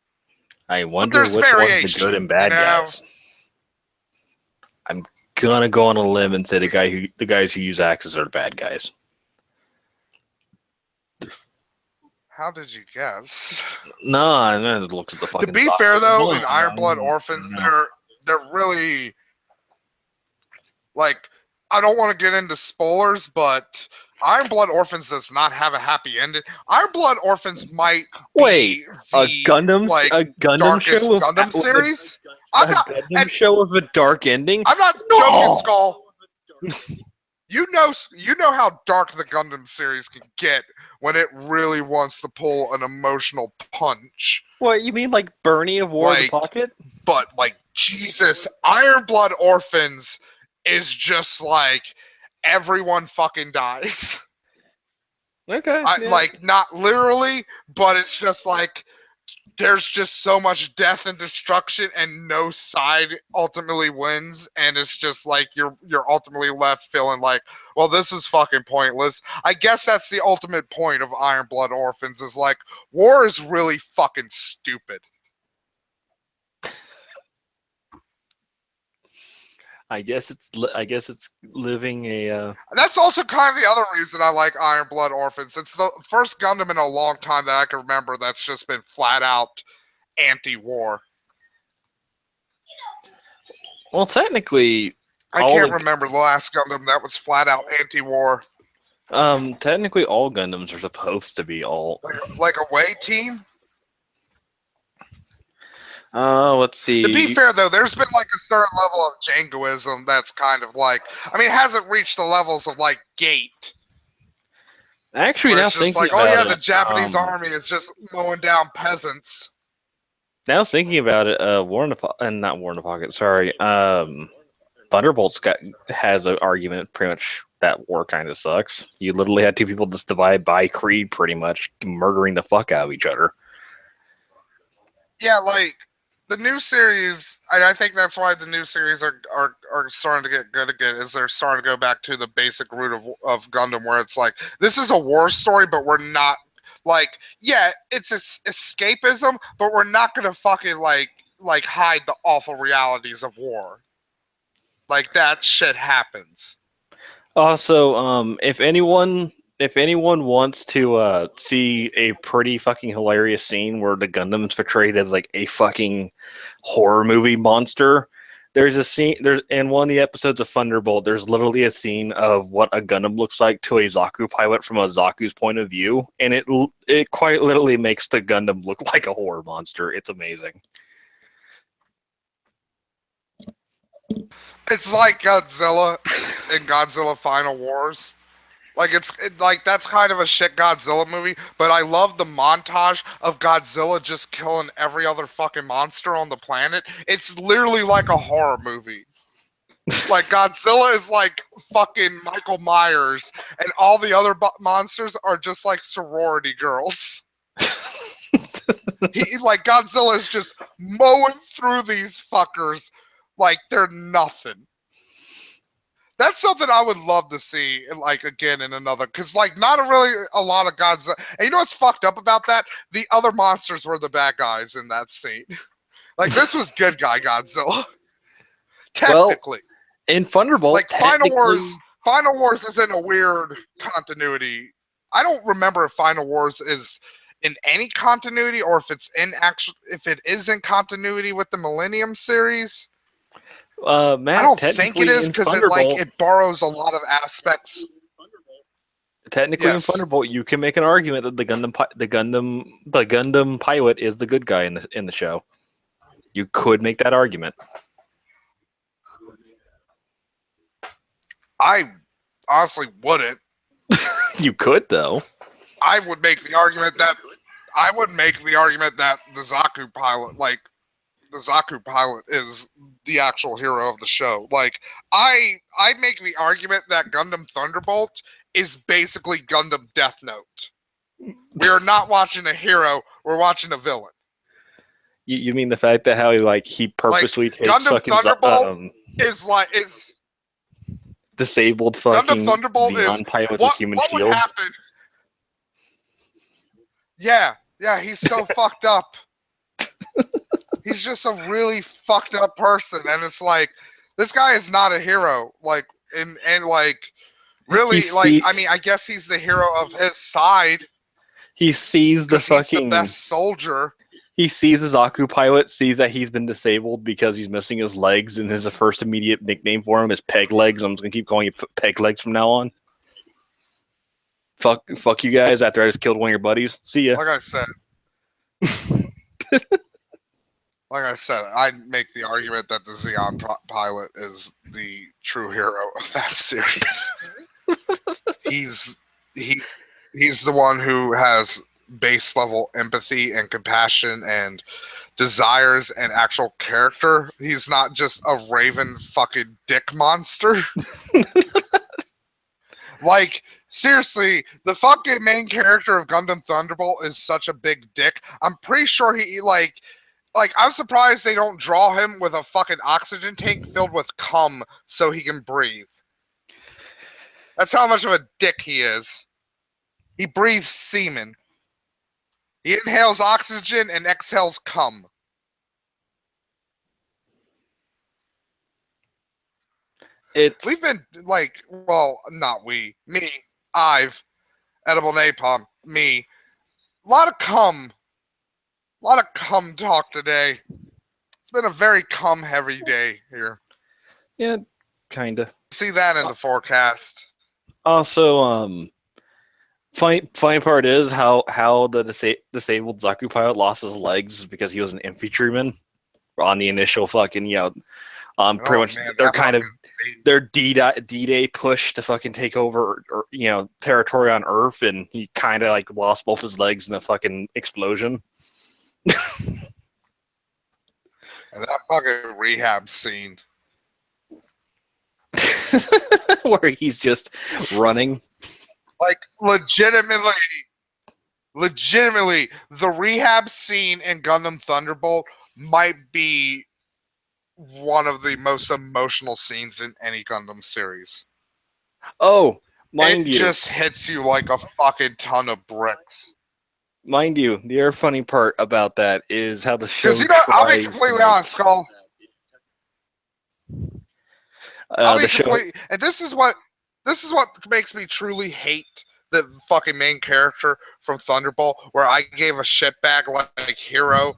I wonder there's which one's the variation, good and bad you know? guys. I'm gonna go on a limb and say the guys who use axes are the bad guys. How did you guess? No, it looks at the fucking. To be fair, though, in Iron Blood Orphans, they're really like. I don't want to get into spoilers, but Iron Blood Orphans does not have a happy ending. Iron Blood Orphans might be a the, Gundam like, a Gundam darkest show Gundam with series. a Gundam show with a dark ending. I'm not No! joking, Skull. You know how dark the Gundam series can get when it really wants to pull an emotional punch. What, you mean like Bernie of War in the Like, Pocket? But like Jesus, Iron Blood Orphans is just like everyone fucking dies. Okay. Yeah. Like not literally, but it's just like there's just so much death and destruction and no side ultimately wins, and it's just like you're ultimately left feeling like, well, this is fucking pointless. I guess that's the ultimate point of Iron Blood Orphans is like war is really fucking stupid. I guess it's living a. That's also kind of the other reason I like Iron Blood Orphans. It's the first Gundam in a long time that I can remember that's just been flat out anti-war. Well, technically, I can't remember the last Gundam that was flat out anti-war. Technically, all Gundams are supposed to be all like away team. Let's see. To be fair, though, there's been like a certain level of Jangoism that's kind of like, I mean, it hasn't reached the levels of like Gate. Actually, now it's just thinking like, about oh yeah, it, the Japanese army is just mowing down peasants. Now thinking about it, War in the not War in the Pocket. Sorry, Thunderbolts has an argument pretty much that war kind of sucks. You literally had two people just divide by creed, pretty much murdering the fuck out of each other. Yeah, like the new series, and I think that's why the new series are starting to get good again. Is they're starting to go back to the basic root of Gundam, where it's like this is a war story, but we're not like, yeah, it's escapism, but we're not gonna fucking like hide the awful realities of war. Like that shit happens. Also, if anyone if anyone wants to see a pretty fucking hilarious scene where the Gundam's portrayed as like a fucking horror movie monster, there's a scene there's in one of the episodes of Thunderbolt. There's literally a scene of what a Gundam looks like to a Zaku pilot from a Zaku's point of view, and it quite literally makes the Gundam look like a horror monster. It's amazing. It's like Godzilla in Godzilla Final Wars. Like like that's kind of a shit Godzilla movie, but I love the montage of Godzilla just killing every other fucking monster on the planet. It's literally like a horror movie. Like Godzilla is like fucking Michael Myers, and all the other monsters are just like sorority girls. Like Godzilla is just mowing through these fuckers like they're nothing. That's something I would love to see, like again in another, because like not really a lot of Godzilla. And you know what's fucked up about that? The other monsters were the bad guys in that scene. Like this was good guy Godzilla, technically. Well, in Thunderbolt, like Final Wars is in a weird continuity. I don't remember if Final Wars is in any continuity or if it is in continuity with the Millennium series. Matt, I don't think it is because it borrows a lot of aspects. Technically, in Thunderbolt, you can make an argument that the Gundam pilot is the good guy in the show. You could make that argument. I honestly wouldn't. You could, though. I would make the argument that the Zaku pilot, like the Zaku pilot, is the actual hero of the show. Like I make the argument that Gundam Thunderbolt is basically Gundam Death Note. We are not watching a hero; we're watching a villain. You mean the fact that how he purposely takes Gundam fucking Thunderbolt is disabled fucking Gundam Thunderbolt Zeon pilots as human shields? Would happen? Yeah, he's so fucked up. He's just a really fucked up person, and it's like this guy is not a hero. Like, and like, really, I mean, I guess he's the hero of his side. He sees he's the best soldier. He sees his Zaku pilot, sees that he's been disabled because he's missing his legs, and his first immediate nickname for him is Peg Legs. I'm just gonna keep calling you Peg Legs from now on. Fuck you guys! After I just killed one of your buddies, see ya. Like I said, I'd make the argument that the Zeon pilot is the true hero of that series. He's the one who has base level empathy and compassion and desires and actual character. He's not just a raven fucking dick monster. Like, seriously, the fucking main character of Gundam Thunderbolt is such a big dick. I'm pretty sure he like I'm surprised they don't draw him with a fucking oxygen tank filled with cum so he can breathe. That's how much of a dick he is. He breathes semen. He inhales oxygen and exhales cum. We've been like, well, not we, me, I've, edible napalm, me. A lot of cum talk today. It's been a very cum heavy day here. Yeah, kinda. See that in the forecast. Also, funny part is how the disabled Zaku pilot lost his legs because he was an infantryman on the initial fucking pretty much their D-Day push to fucking take over or territory on Earth, and he kind of lost both his legs in a fucking explosion. And that fucking rehab scene where he's just running, like legitimately, the rehab scene in Gundam Thunderbolt might be one of the most emotional scenes in any Gundam series. Oh, mind you, it just hits you like a fucking ton of bricks. Mind you, the other funny part about that is how the show. Because I'll be completely honest, Skull. And this is what makes me truly hate the fucking main character from Thunderbolt, where I gave a shitbag like Hero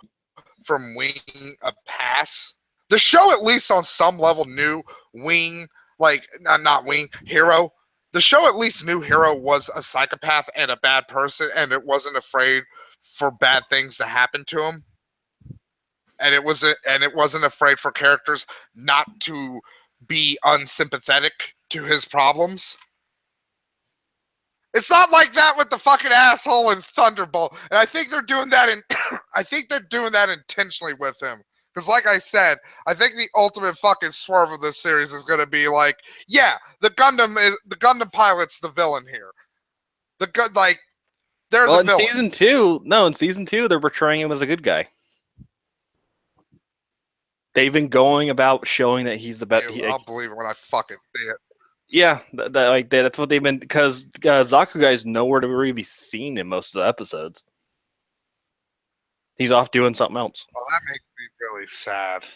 from Wing a pass. The show, at least on some level, knew Wing, like not Wing, Hero. The show at least knew Hero was a psychopath and a bad person, and it wasn't afraid for bad things to happen to him. And it wasn't afraid for characters not to be unsympathetic to his problems. It's not like that with the fucking asshole in Thunderbolt, and I think they're doing that I think they're doing that intentionally with him. Because, like I said, I think the ultimate fucking swerve of this series is going to be like, yeah, the Gundam pilot's the villain here. They're Well, the in villains. in season two, they're portraying him as a good guy. They've been going about showing that he's the best. I'll believe it when I fucking see it. Yeah, that's what they've been, because Zaku guy's nowhere to really be seen in most of the episodes. He's off doing something else. Well, that makes me really sad.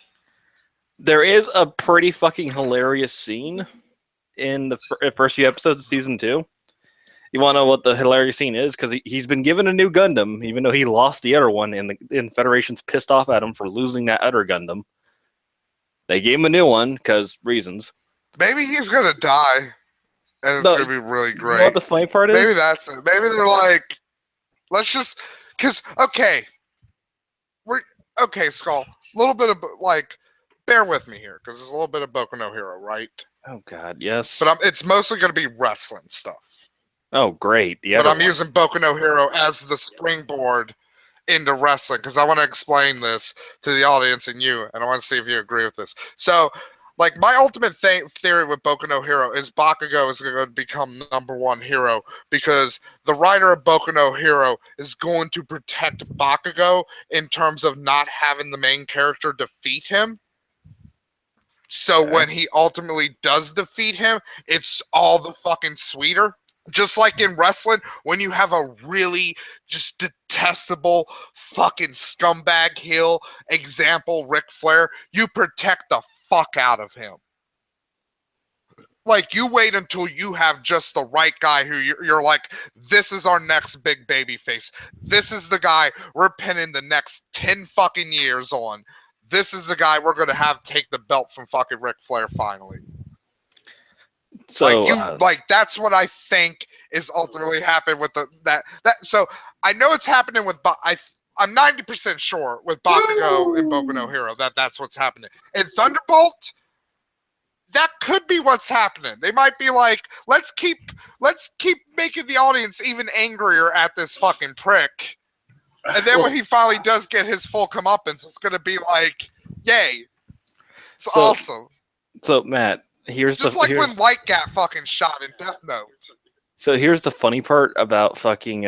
There is a pretty fucking hilarious scene in the first few episodes of season 2. You want to know what the hilarious scene is? Because he's been given a new Gundam, even though he lost the other one, and the Federation's pissed off at him for losing that other Gundam. They gave him a new one because reasons. Maybe he's gonna die, and it's gonna be really great. You know what the funny part is? Maybe that's it. Maybe they're like, let's just, because okay, Skull. A little bit of like, bear with me here, because it's a little bit of Boku no Hero, right? Oh God, yes. But it's mostly gonna be wrestling stuff. Oh great, but I'm using Boku no Hero as the springboard into wrestling because I want to explain this to the audience and you, and I want to see if you agree with this. So, like, my ultimate theory with Boku no Hero is Bakugo is going to become #1 hero because the writer of Boku no Hero is going to protect Bakugo in terms of not having the main character defeat him. So when he ultimately does defeat him, it's all the fucking sweeter. Just like in wrestling, when you have a really just detestable fucking scumbag heel, example Ric Flair, you protect the fuck out of him. Like, you wait until you have just the right guy who you're like, this is our next big baby face. This is the guy we're pinning the next 10 fucking years on. This is the guy we're going to have take the belt from fucking Ric Flair finally. So, that's what I think is ultimately happened with that. So I know it's happening with. I'm 90% sure with Bakugo and Boku no Hero that's what's happening. In Thunderbolt, that could be what's happening. They might be like, let's keep making the audience even angrier at this fucking prick, and then when he finally does get his full comeuppance, it's gonna be like, yay, it's awesome. So Matt. Here's when Light got fucking shot in Death Note. So here's the funny part about fucking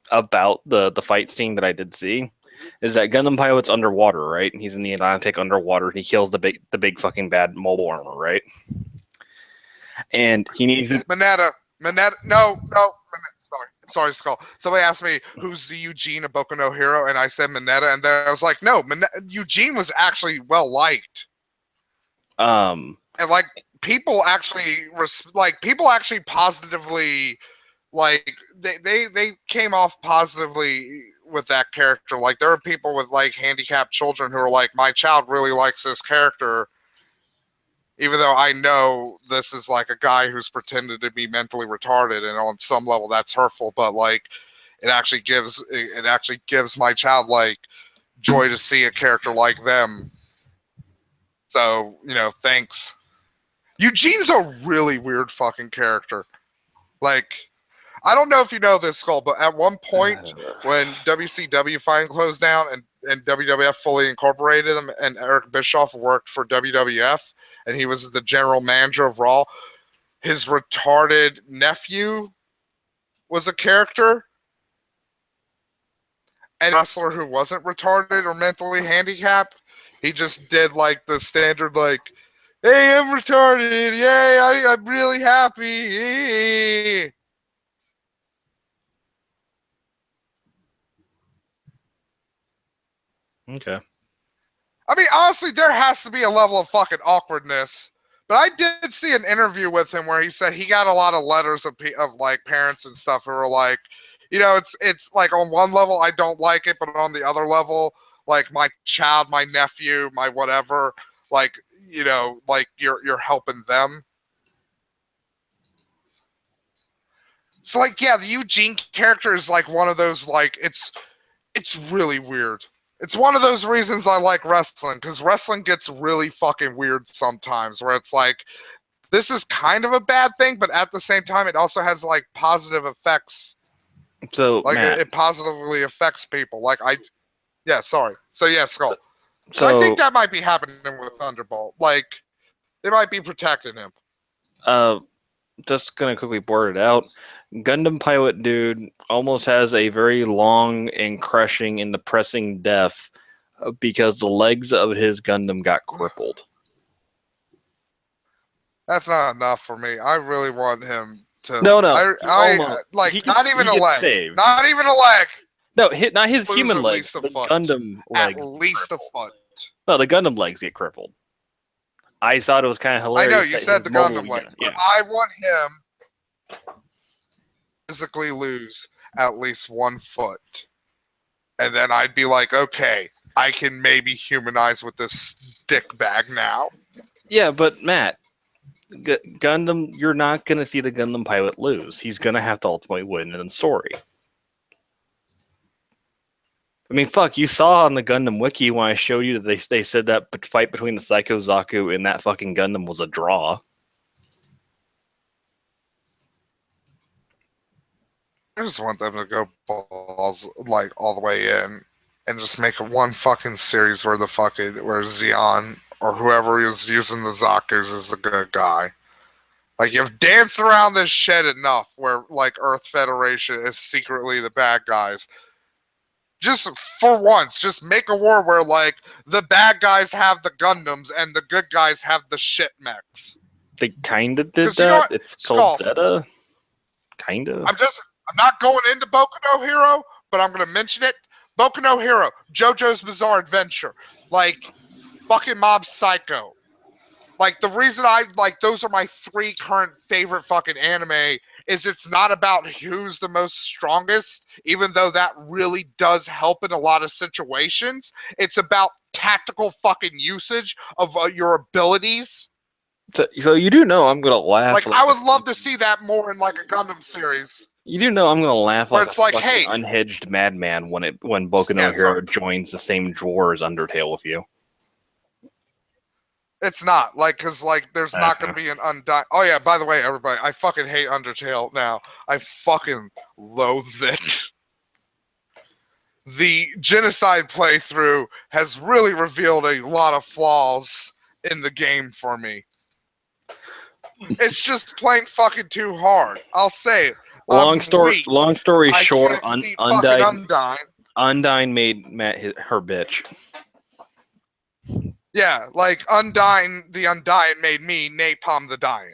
about the fight scene that I did see is that Gundam pilot's underwater, right? And he's in the Atlantic underwater, and he kills the big fucking bad mobile armor, right? And he needs Mineta. No. Sorry, Skull. Somebody asked me who's the Eugene of Boku no Hero, and I said Mineta, and then I was like, no, Eugene was actually well liked. And like people actually positively, like they came off positively with that character. Like, there are people with like handicapped children who are like, my child really likes this character, even though I know this is like a guy who's pretended to be mentally retarded, and on some level that's hurtful. But like, it actually gives my child like joy to see a character like them. So, thanks. Eugene's a really weird fucking character. Like, I don't know if you know this, Skull, but at one point when WCW finally closed down and WWF fully incorporated them, and Eric Bischoff worked for WWF, and he was the general manager of Raw, his retarded nephew was a character. And a wrestler who wasn't retarded or mentally handicapped, he just did like the standard, like, hey, I'm retarded. Yay, I'm really happy. Okay. I mean, honestly, there has to be a level of fucking awkwardness But I did see an interview with him where he said he got a lot of letters of like parents and stuff who were like, it's like on one level I don't like it, but on the other level, like my child, my nephew, my whatever, like like you're helping them. So like yeah, the Eugene character is like one of those like it's really weird. It's one of those reasons I like wrestling, because wrestling gets really fucking weird sometimes, where it's like, this is kind of a bad thing, but at the same time, it also has like positive effects. So, like Matt, it positively affects people. Sorry. So yeah, Skull. So I think that might be happening with Thunderbolt. Like, they might be protecting him. Just gonna quickly board it out. Gundam pilot dude almost has a very long and crushing and depressing death because the legs of his Gundam got crippled. That's not enough for me. I really want him to. No, I like not even a leg. Saved. Not even a leg. No, not his Lose human at legs. least a The foot. Gundam legs. At least a foot. No, the Gundam legs get crippled. I thought it was kind of hilarious. I know you said the Gundam legs, but yeah. I want him physically lose at least 1 foot, and then I'd be like, okay, I can maybe humanize with this dick bag now. Yeah, but Matt, Gundam, you're not gonna see the Gundam pilot lose. He's gonna have to ultimately win in the story. I mean, fuck, you saw on the Gundam wiki when I showed you that they said that fight between the Psycho Zaku and that fucking Gundam was a draw. I just want them to go balls like all the way in and just make one fucking series where where Zeon or whoever is using the Zakus is the good guy. Like, you've danced around this shit enough where like Earth Federation is secretly the bad guys. Just for once, just make a war where like the bad guys have the Gundams and the good guys have the shit mechs. They kind of did that. It's called Zeta. Kind of. I'm not going into Boku no Hero, but I'm going to mention it. Boku no Hero, JoJo's Bizarre Adventure, like fucking Mob Psycho. Like, the reason those are my 3 current favorite fucking anime is it's not about who's the most strongest, even though that really does help in a lot of situations. It's about tactical fucking usage of your abilities. So you do know I'm gonna laugh. Like, I would love to see that more in like a Gundam series. You do know I'm gonna laugh where like it's a like, fucking hey, unhinged madman when Boku no Hero joins the same drawer as Undertale with you. It's not because there's not going to be an Undying. Oh yeah, by the way, everybody, I fucking hate Undertale now. I fucking loathe it. The genocide playthrough has really revealed a lot of flaws in the game for me. It's just plain fucking too hard. I'll say it. Long story short, Undyne made Matt her bitch. Yeah, like Undyne, the Undying made me Napalm the Dying.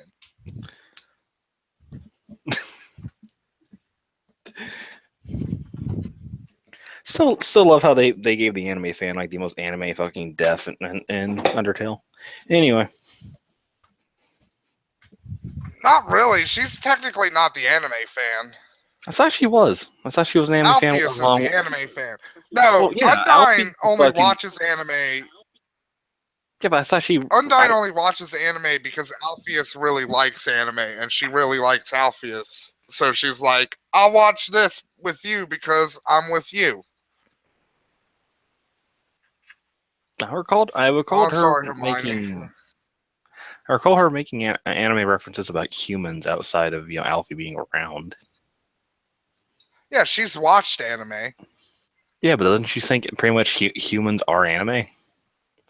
Still love how they gave the anime fan like the most anime fucking death in Undertale. Anyway. Not really. She's technically not the anime fan. I thought she was. I thought she was an anime fan. Alpheus is the anime fan. No, Undyne only watches anime. Yeah, but I thought Undyne only watches anime because Alpheus really likes anime, and she really likes Alpheus. So she's like, I'll watch this with you because I'm with you. I recall her making anime references about humans outside of Alfie being around. Yeah, she's watched anime. Yeah, but doesn't she think pretty much humans are anime,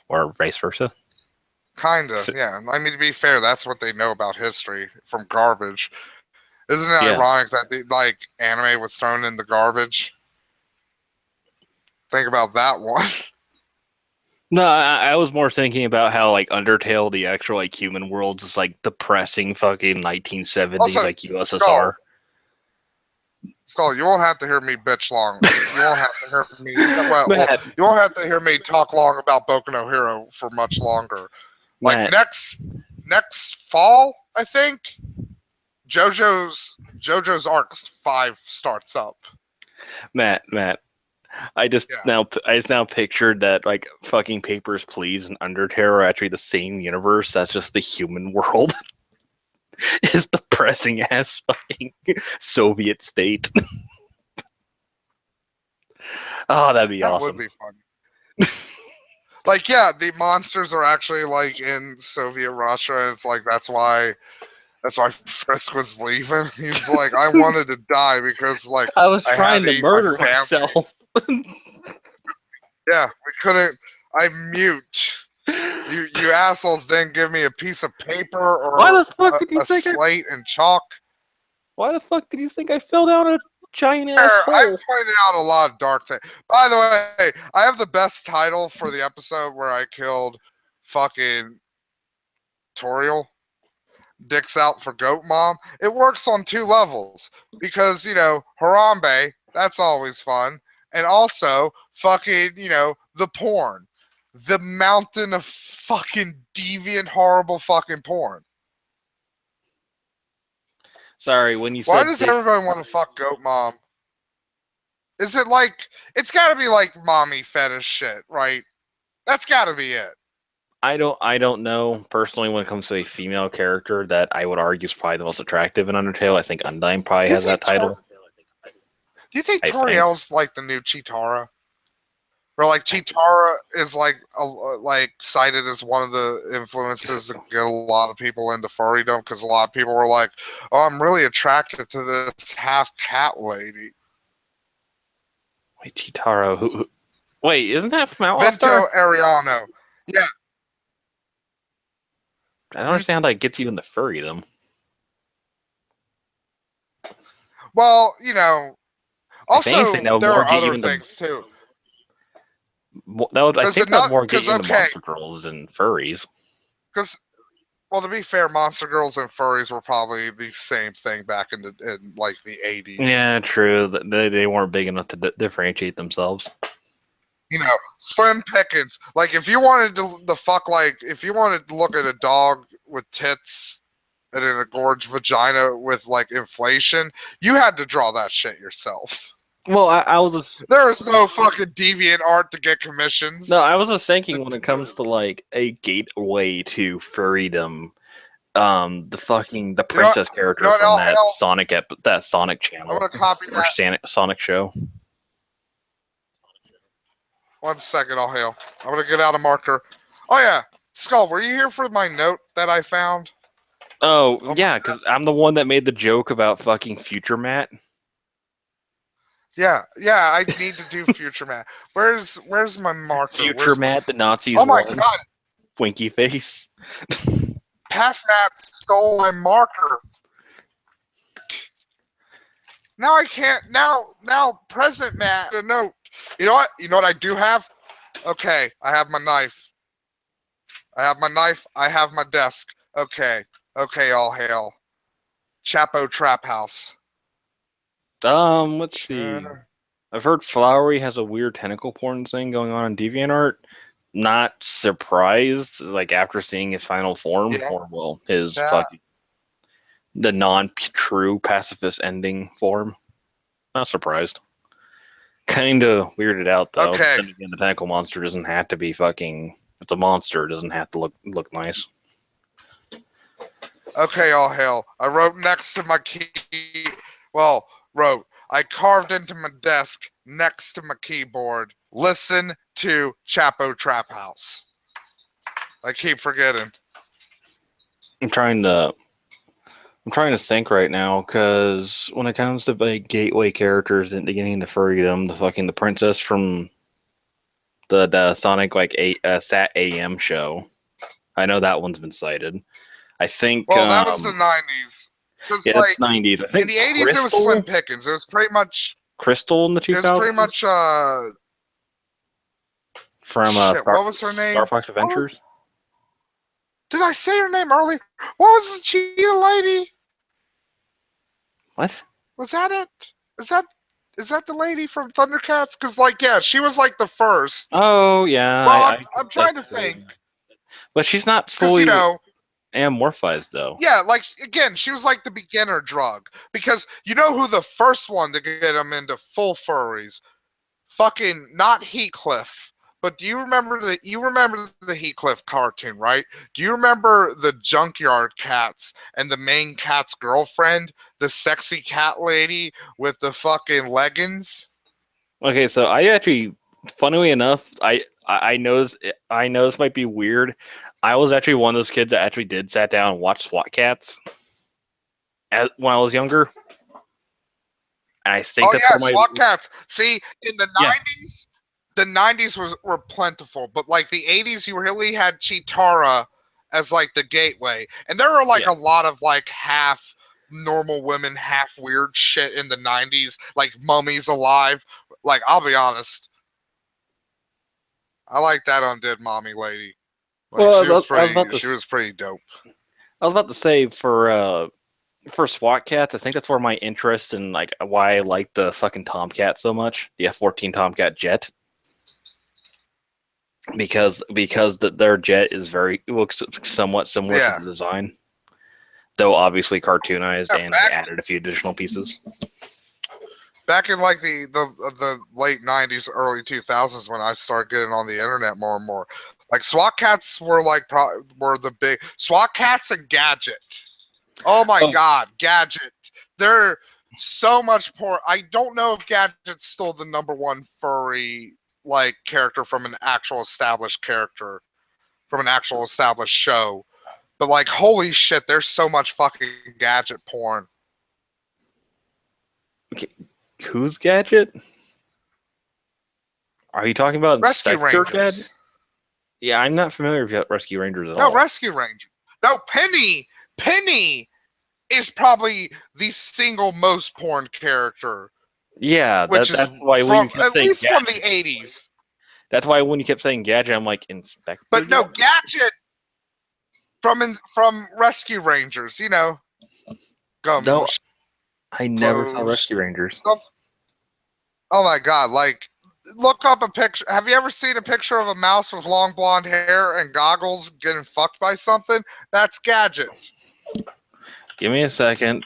or vice versa? Kinda, yeah. I mean, to be fair, that's what they know about history from garbage. Isn't it ironic that anime was thrown in the garbage? Think about that one. No, I was more thinking about how Undertale, the actual human worlds, is depressing fucking 1970s also, USSR. Skull, you won't have to hear me bitch long. You won't have to hear me. You won't have to hear me talk long about Boku no Hero for much longer. Next next fall, I think, JoJo's Arc 5 starts up. Matt, I just Yeah. now pictured that like fucking Papers, Please and Undertale are actually the same universe. That's just the human world. Is the pressing ass fucking Soviet state. Oh, that'd be That awesome. would be fun. Like, yeah, the monsters are actually like in Soviet Russia. And it's like that's why Frisk was leaving. He's like, I wanted to die because like I was I had trying to to eat my murder family. myself. Yeah, we couldn't. I mute. You assholes didn't give me a piece of paper or Why the fuck did you a think slate and chalk. Why the fuck did you think I fell down a giant ass I've hole? pointed out a lot of dark things. By the way, I have the best title for the episode where I killed fucking Toriel. Dicks out for Goat Mom. It works on 2 levels because, Harambe, that's always fun. And also, fucking, the porn. The mountain of fucking deviant, horrible fucking porn. Sorry, when you Why said does dick, everybody want to fuck Goat Mom? Is it like, it's gotta be like mommy fetish shit, right? That's gotta be it. I don't know personally when it comes to a female character that I would argue is probably the most attractive in Undertale. I think Undyne probably has that title. Do you think I think. Toriel's like the new Chitara? Or like Chitara is like cited as one of the influences to get a lot of people into furrydom because a lot of people were like, "Oh, I'm really attracted to this half cat lady." Wait, Chitaro, who wait, isn't that from Outlaw Vento Star? Ariano. Yeah. I don't understand how that gets you into furrydom. Well, If also anything, that would there more are get you other into things too. I think that would more get you into okay, monster girls and furries. because well, to be fair, monster girls and furries were probably the same thing back in like the 80s. Yeah, true. They weren't big enough to differentiate themselves. Slim pickings. Like if you wanted to fuck, like if you wanted to look at a dog with tits and an engorged vagina with like inflation, you had to draw that shit yourself. Well, I was just There is no fucking deviant art to get commissions. no, I was just thinking when it comes to like a gateway to furrydom, the princess character from that Sonic channel I'm gonna copy or that. Sonic show. 1 second, I'll hail. I'm gonna get out a marker. Oh yeah, Skull, were you here for my note that I found? Oh yeah, because I'm the one that made the joke about fucking Future Matt. Yeah, I need to do Future Matt. Where's my marker? Future Matt, the Nazis. Oh my won. god! Winky face. Past Matt stole my marker. Now I can't. Now present Matt. A note. You know what? You know what I do have? Okay, I have my knife. I have my desk. Okay, all hail. Chapo Trap House. Let's see. I've heard Flowery has a weird tentacle porn thing going on in DeviantArt. Not surprised, like after seeing his final form, or his fucking the non-true pacifist ending form. Not surprised. Kind of weirded out though. Okay. Then again, the tentacle monster doesn't have to be fucking. It's a monster. It doesn't have to look nice. Okay, all hail. I wrote next to my key. Well, I carved into my desk next to my keyboard. Listen to Chapo Trap House. I keep forgetting. I'm trying to think right now because when it comes to like gateway characters and getting the furrydom, the princess from the Sonic Sat AM show, I know that one's been cited. I think. Well, that was the 90s. Yeah, it's 90s. I think in the 80s it was slim pickings. It was pretty much Crystal in the 2000s. It was pretty much from what was her name? Star Fox Adventures. Did I say her name earlier? What was the cheetah lady? What? Was that it? Is that the lady from Thundercats? Because she was like the first. Oh yeah. Well, I'm trying to think. But she's not fully. Amorphized though. Yeah, like again, she was like the beginner drug because you know who the first one to get them into full furries? Fucking not Heathcliff. But do you remember the Heathcliff cartoon, right? Do you remember the junkyard cats and the main cat's girlfriend, the sexy cat lady with the fucking leggings? Okay, so I actually, funnily enough, I know this might be weird. I was actually one of those kids that actually did sat down and watch SWAT Cats when I was younger, and I think Oh that's yeah, where my SWAT cats. See, in the Yeah. 90s, the 90s were plentiful, but like the 80s, you really had Chitara as like the gateway, and there were like Yeah. a lot of like half normal women, half weird shit in the 90s, like Mummies Alive. Like I'll be honest, I like that undead mommy lady. Like Well, she was I was about pretty, to she was pretty dope. I was about to say for SWAT Cats, I think that's where my interest in like why I like the fucking Tomcat so much, the F-14 Tomcat jet, because their jet is looks somewhat similar to Yeah, the design, though obviously cartoonized, yeah. and they added a few additional pieces. Back in like the late 90s, early 2000s, when I started getting on the internet more and more, like SWAT cats were like were the big SWAT cats and Gadget. Oh my Oh. god, Gadget! They're so much more. I don't know if Gadget's still the number one furry like character from an actual established show, but like holy shit, there's so much fucking Gadget porn. Who's Gadget? Are you talking about Rescue Inspector Gadget? Rangers. Yeah, I'm not familiar with Rescue Rangers at No, all. Rescue Ranger. No, Penny. Penny is probably the single most porn character, Yeah, which that's is why when you from kept at saying least from the Gadget, 80s. that's why when you kept saying Gadget, I'm like Inspector. But no, Gadget? Gadget from Rescue Rangers. You know, gum. No, I never saw clothes, Rescue Rangers. stuff. Oh my god! Like, look up a picture. Have you ever seen a picture of a mouse with long blonde hair and goggles getting fucked by something? That's Gadget. Give me a second.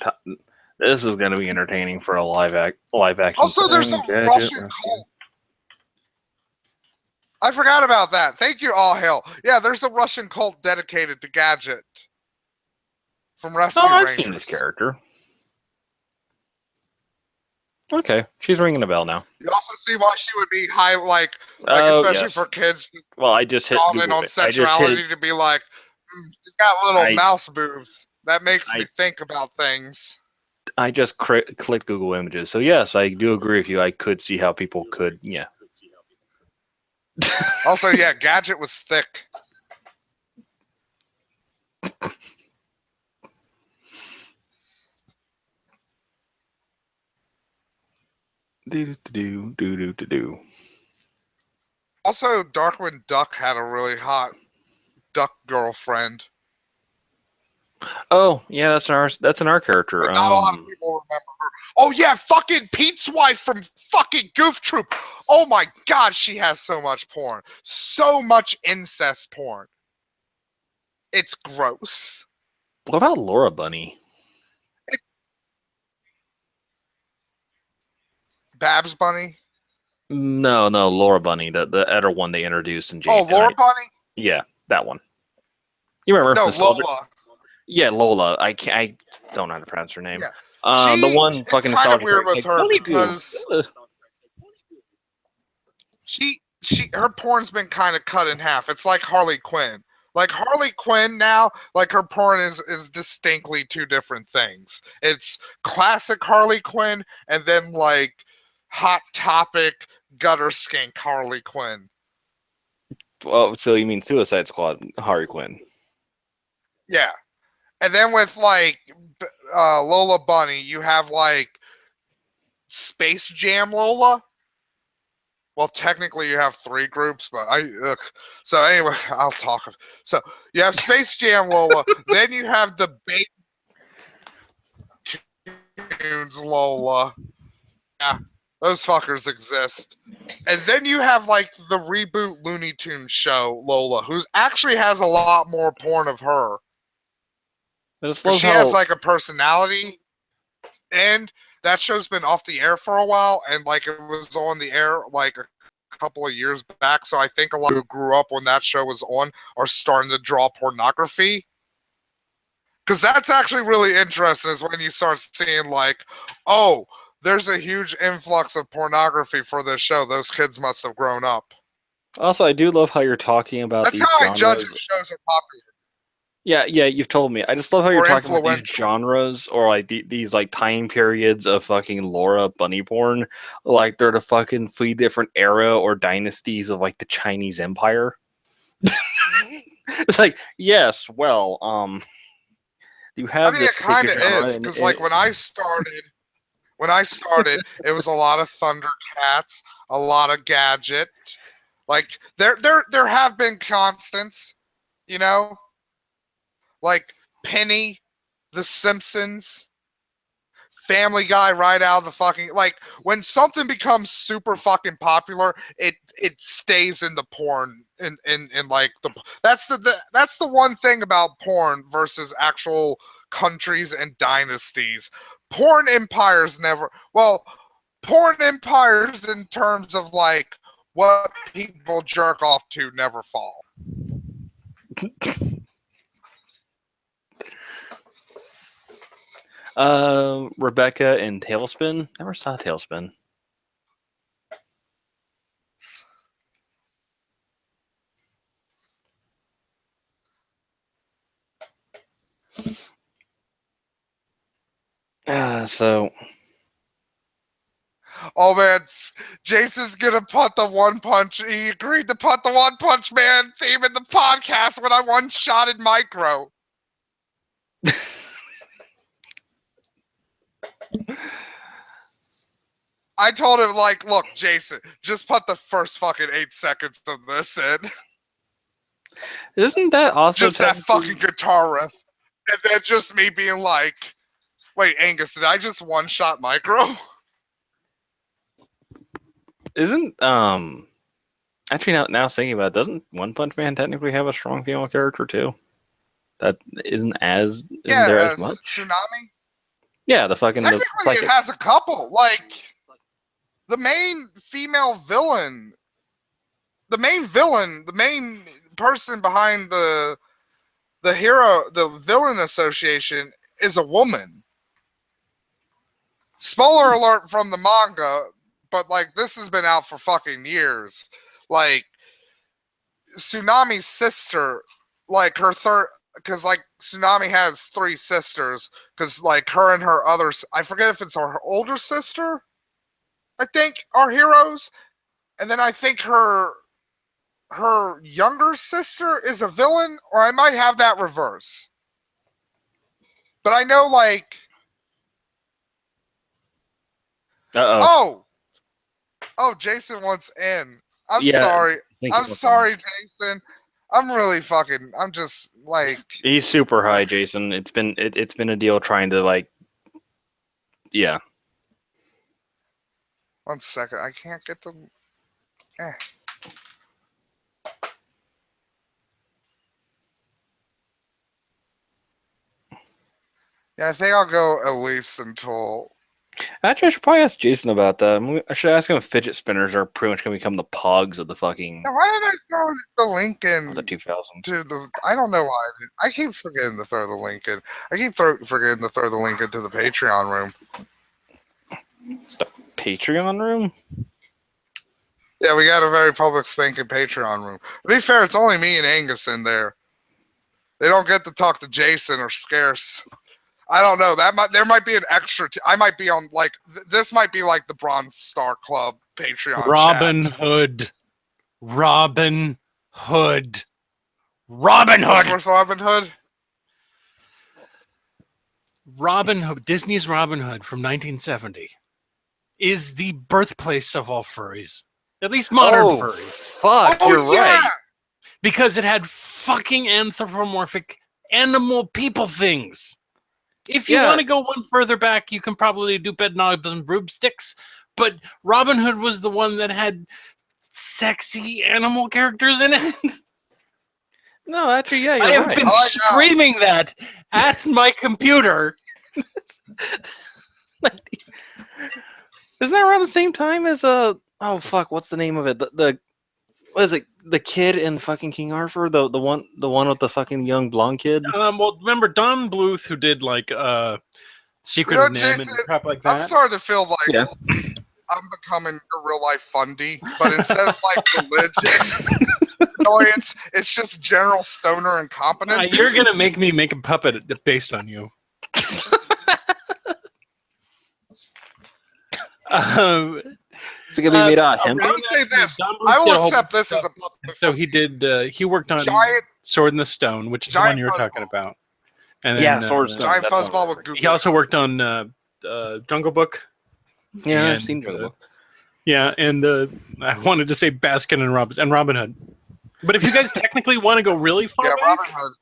This is going to be entertaining for a live action Also, there's a thing. Gadget Russian Rescue. cult. I forgot about that. Thank you, all hell. Yeah, there's a Russian cult dedicated to Gadget from Rescue Oh, I've Rangers. seen this character. Okay, she's ringing a bell now. You also see why she would be high, like especially yes. for kids. Well, I just hit Calling Google. on sexuality to be like, she's got little mouse boobs. That makes me think about things. I just clicked Google Images. So yes, I do agree with you. I could see how people could, yeah. Also, yeah, Gadget was thick. Do. Also, Darkwing Duck had a really hot duck girlfriend. Oh yeah, that's an our character. But not a lot of people remember her. Oh yeah, fucking Pete's wife from fucking Goof Troop. Oh my god, she has so much porn. So much incest porn. It's gross. What about Laura Bunny? Babs Bunny? No, Laura Bunny, the other one they introduced in Oh, Laura Bunny? Yeah, that one. You remember? No, Lola. Yeah, Lola. I don't know how to pronounce her name. Yeah. The one fucking it's kind of nostalgic weird with like, her because her porn's been kind of cut in half. It's like Harley Quinn. Like Harley Quinn now, like her porn is distinctly two different things. It's classic Harley Quinn and then like Hot Topic gutter skink Harley Quinn. Well, so you mean Suicide Squad Harley Quinn? Yeah. And then with like Lola Bunny, you have like Space Jam Lola. Well, technically you have three groups, but so anyway, I'll talk. So you have Space Jam Lola, then you have the Baby Tunes Lola. Yeah, those fuckers exist. And then you have like the reboot Looney Tunes show Lola, who actually has a lot more porn of her. I just 'Cause love she how has like a personality, and that show's been off the air for a while, and like it was on the air like a couple of years back. So I think a lot who grew up when that show was on are starting to draw pornography. Because that's actually really interesting is when you start seeing like, oh, there's a huge influx of pornography for this show. Those kids must have grown up. also I do love how you're talking about That's these how I judge genres. if shows are popular Yeah, you've told me. I just love how you're or talking about these influential. genres or like these like time periods of fucking Laura bunny porn, like they're the fucking 3 different era or dynasties of like the Chinese Empire. It's like, yes, well, you I have mean, this it kind particular of genre, is and because like when I started, it was a lot of Thundercats, a lot of Gadget. Like there have been constants, you know, like Penny, The Simpsons, Family Guy, right out of the fucking like when something becomes super fucking popular, it stays in the porn in like that's the one thing about porn versus actual countries and dynasties. Porn empires never porn empires in terms of like what people jerk off to never fall. Rebecca and Tailspin. Never saw Tailspin. So Oh man, Jason's gonna put the One Punch. He agreed to put the One Punch Man theme in the podcast when I one-shotted Micro. I told him like, look, Jason, just put the first fucking 8 seconds of this in. isn't that also Just that fucking guitar riff, and then just me being like, wait, Angus, did I just one-shot Micro? isn't actually now thinking about it, doesn't One Punch Man technically have a strong female character too? That isn't there as much? Tsunami. Yeah, the fucking Technically, it has a couple. Like the main female villain, the main person behind the villain association is a woman. Spoiler alert from the manga, but like this has been out for fucking years. Like Tsunami's sister, like her third, because like Tsunami has 3 sisters, because like her and her others, I forget if it's her older sister, I think, are heroes, and then I think her younger sister is a villain, or I might have that reverse. But I know like oh, Jason wants in. I'm sorry. I'm sorry, Jason. I'm really fucking. I'm just like he's super high, Jason. It's been a deal trying to like, yeah. 1 second. I can't get them. Yeah, I think I'll go at least until. Actually, I should probably ask Jason about that. I should ask him if fidget spinners are pretty much going to become the pogs of the fucking. Now, why did I throw the link in the 2000s? to the? I don't know why. I keep forgetting to throw the link in. I keep forgetting to throw the link into the Patreon room. The Patreon room? Yeah, we got a very public spanking Patreon room. To be fair, it's only me and Angus in there. They don't get to talk to Jason or Scarce. I don't know. There might be an extra. I might be on like this. Might be like the Bronze Star Club Patreon. Robin chat. Hood. What's Robin Hood? Robin Hood, Disney's Robin Hood from 1970, is the birthplace of all furries. At least modern furries. Fuck, you're right. Because it had fucking anthropomorphic animal people things. If you want to go one further back, you can probably do Bedknobs and Broomsticks, but Robin Hood was the one that had sexy animal characters in it. No, actually, yeah, you're I have right. been screaming that at my computer. Isn't that around the same time as oh fuck, what's the name of it? The what is it? The kid in fucking King Arthur, the one with the fucking young blonde kid. Well, remember Don Bluth, who did like Secret You know, of NIMH Jason, and crap like I'm that. starting to feel like Yeah. I'm becoming a real life Fundy, but instead of like religion, annoyance, it's just general stoner incompetence. You're gonna make me make a puppet based on you. Is it gonna be made out of hemp? I would say this. I will accept this as a puppet. So he did. He worked on Giant, Sword in the Stone, which is the Giant one you were talking fuzzball. about. And then, Yeah, Sword in the Stone. giant That's what I fuzzball with remember. Google. He also worked on Jungle Book. Yeah, I've and, seen Jungle Book. Yeah, and I wanted to say Baskin and Robin Hood. But if you guys technically want to go really far Yeah, back, Robin Hood.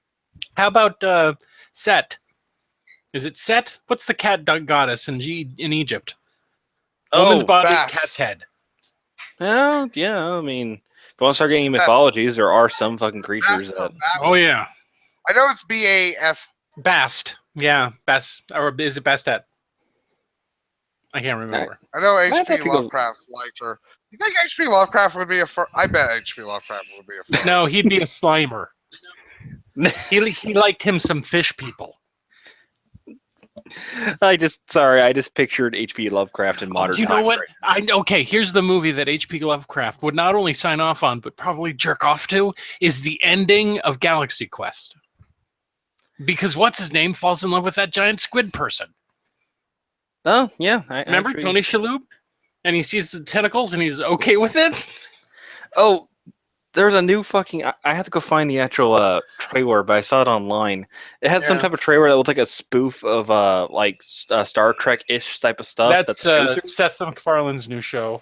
how about Set? Is it Set? What's the cat goddess in Egypt? Woman's body, Bass. cat's head. Well, yeah, I mean, if you want to start getting mythologies, there are some fucking creatures Bast or that. Bast. Oh yeah, I know it's Bast. Bast. Yeah, Bast. Or is it Bastet? I can't remember. I know Might have H.P. to go- Lovecraft liked her. You think H.P. Lovecraft would be a fur? I bet H.P. Lovecraft would be a fur. No, he'd be a Slimer. He liked him some fish people. I just pictured H.P. Lovecraft in modern You know times, what? right? Okay, here's the movie that H.P. Lovecraft would not only sign off on, but probably jerk off to, is the ending of Galaxy Quest. Because what's his name falls in love with that giant squid person. Oh yeah, Remember Tony Shalhoub? And he sees the tentacles and he's okay with it? Oh, there's a new fucking. I have to go find the actual trailer, but I saw it online. It had some Yeah. type of trailer that looked like a spoof of Star Trek-ish type of stuff. That's a Seth MacFarlane's new show.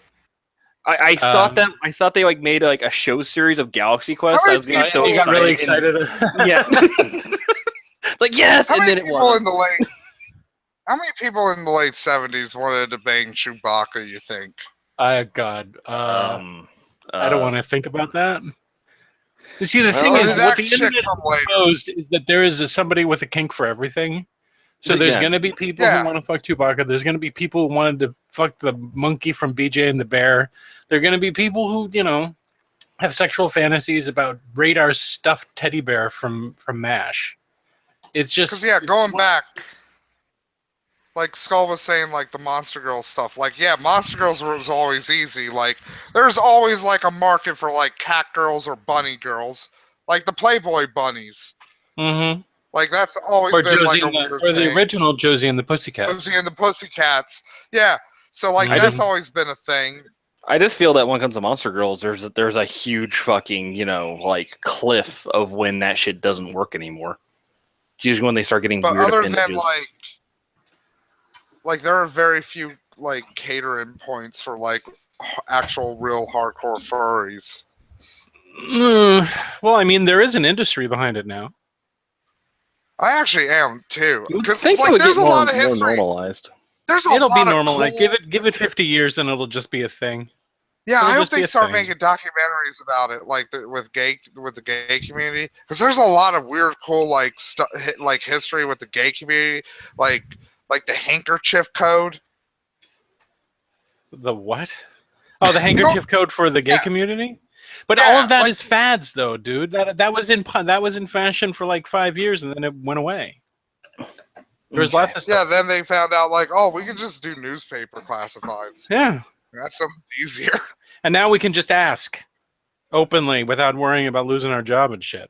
I thought they like made like a show series of Galaxy Quest. How I many was getting people- so You got really excited. excited. Yeah. Like yes, How and many then it people was. in the late? How many people in the late '70s wanted to bang Chewbacca? You think? God. I don't want to think about that. You see, the thing Well, is, did that what the shit internet come later? proposed is that there is somebody with a kink for everything. So there's Yeah. going to be people Yeah. who want to fuck Chewbacca. There's going to be people who wanted to fuck the monkey from BJ and the Bear. There are going to be people who, have sexual fantasies about Radar's stuffed teddy bear from MASH. It's just Because going back, like Skull was saying, like the Monster Girls stuff. Like Monster Girls was always easy. Like there's always like a market for like cat girls or bunny girls, like the Playboy bunnies. Mm-hmm. Like that's always Or been like Josie a weird or the thing. original Josie and the Pussycat. Josie and the Pussycats. Yeah. So like I that's just- always been a thing. I just feel that when it comes to Monster Girls, there's a huge fucking like cliff of when that shit doesn't work anymore. It's usually when they start getting But weird other appendages. than like there are very few like catering points for like actual real hardcore furries. Well, I mean, there is an industry behind it now. I actually am too. You would Because think it like would there's get a lot of more history. normalized. There's a It'll lot be of normal. cool- Like give it 50 years and it'll just be a thing. Yeah, it'll I hope just be they a start thing. making documentaries about it, like with the gay community, because there's a lot of weird, cool like like history with the gay community, like the handkerchief code. The what? Oh, the handkerchief code for the gay Yeah. community. But Yeah, all of that is like- fads, though, dude. That was in fashion for like 5 years, and then it went away. There was lots of Yeah, stuff. then they found out like, oh, we could just do newspaper classifieds. Yeah, That's something easier. and now we can just ask openly without worrying about losing our job and shit.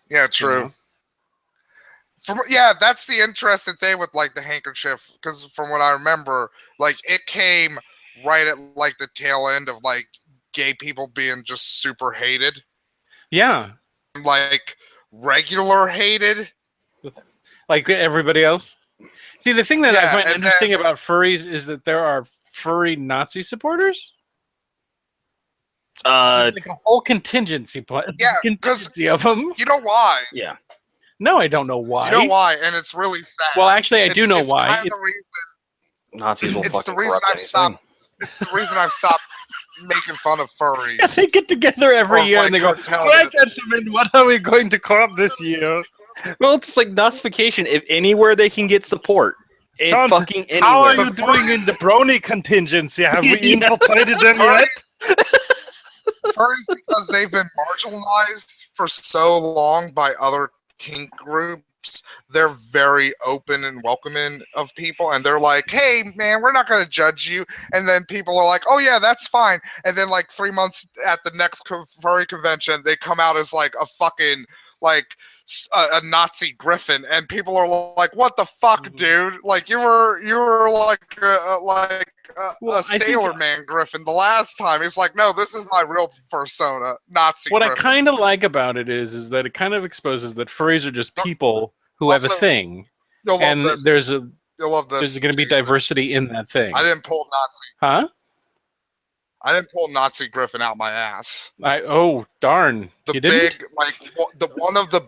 Yeah, true. know? That's the interesting thing with like the handkerchief, because from what I remember, like it came right at like the tail end of like gay people being just super hated, Yeah, like regular hated. like everybody else. See, the thing that I Yeah, find and interesting then- about furries is that there are furry Nazi supporters. Like a whole contingency Yeah, 'cause- contingency of them. You know why? Yeah. No, I don't know why. You know why? And it's really sad. Well, actually, I do know It's why. kind of the reason, Nazis will it's the fucking reason corrupt I've anything. stopped. It's the reason I've stopped making fun of furries. They get together every Or year like and they go, cartel "Right, that- gentlemen, what are we going to crop this year?" Well, it's like Nazification. If anywhere they can get support, if Chance, fucking anywhere. how are you doing in the brony contingency? Have we Yeah. infiltrated them yet? Furries, because they've been marginalized for so long by other kink groups, they're very open and welcoming of people, and they're like, hey man, we're not going to judge you, and then people are like, oh yeah, that's fine, and then like 3 months at the next furry convention they come out as like a fucking like a Nazi griffin, and people are like, what the fuck, dude, like you were like Well, a Sailor Man griffin the last time. He's like, no, this is my real persona, Nazi What griffin. I kind of like about it is that it kind of exposes that furries are just people who have a Also, thing, You'll love and this. there's You'll love this. going to be diversity in that thing. I didn't pull Nazi. Huh? I didn't pull Nazi Griffin out my ass. Oh darn! The You didn't? big, like one of the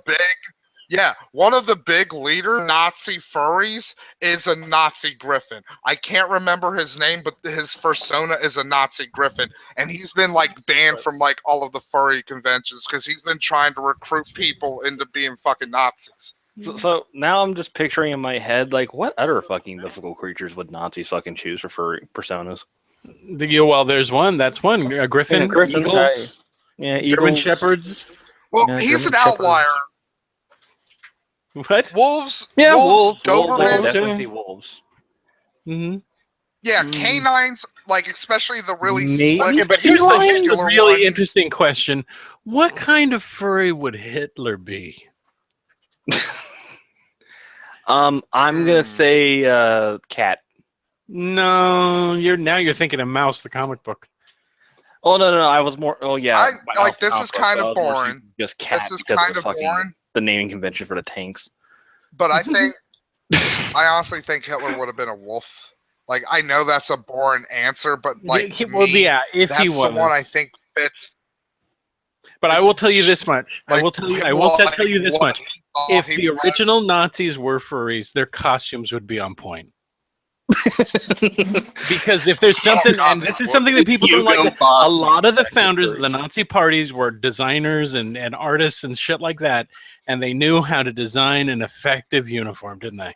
big leader Nazi furries is a Nazi Griffin. I can't remember his name, but his persona is a Nazi Griffin, and he's been like banned from like all of the furry conventions because he's been trying to recruit people into being fucking Nazis. So now I'm just picturing in my head, like, what other fucking mythical creatures would Nazis fucking choose for furry personas? Well, there's one. That's one. A griffin, Yeah, griffin, eagles, Yeah, German eagles. shepherds. Well, Yeah, he's German an outlier. What? Wolves, Yeah, wolves, wolves. I Doberman, can definitely see wolves. Mm-hmm. yeah, canines, like especially the really Okay, slick, but here's the muscular really ones. interesting question: what kind of furry would Hitler be? I'm gonna say cat. No, you're thinking of Mouse, the comic book. Oh no, I was more. Oh yeah, like this is kind of boring. Just cat This is because kind it was of fucking boring. the naming convention for the tanks. But I honestly think Hitler would have been a wolf. Like I know that's a boring answer, but like to me, yeah, if that's he was the one I think fits. But I will tell you this much. Like, I will tell you this much. If the original Nazis were furries, their costumes would be on point. Because if there's something, and this is something that people don't like, a lot of the founders of the Nazi parties were designers and artists and shit like that, and they knew how to design an effective uniform, didn't they?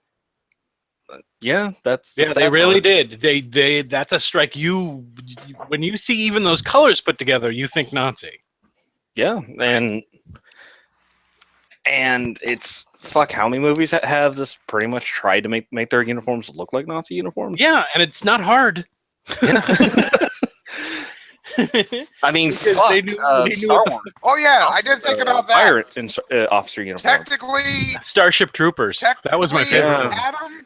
Yeah, they really did. They that's a strike. When you see even those colors put together, you think Nazi. Yeah, and it's fuck. How many movies have this pretty much tried to make their uniforms look like Nazi uniforms? Yeah, and it's not hard. Yeah. I mean, fuck, they knew Star Wars. Oh yeah, I did think about that. Fire officer uniform. Technically, Starship Troopers. That was my favorite. Adam,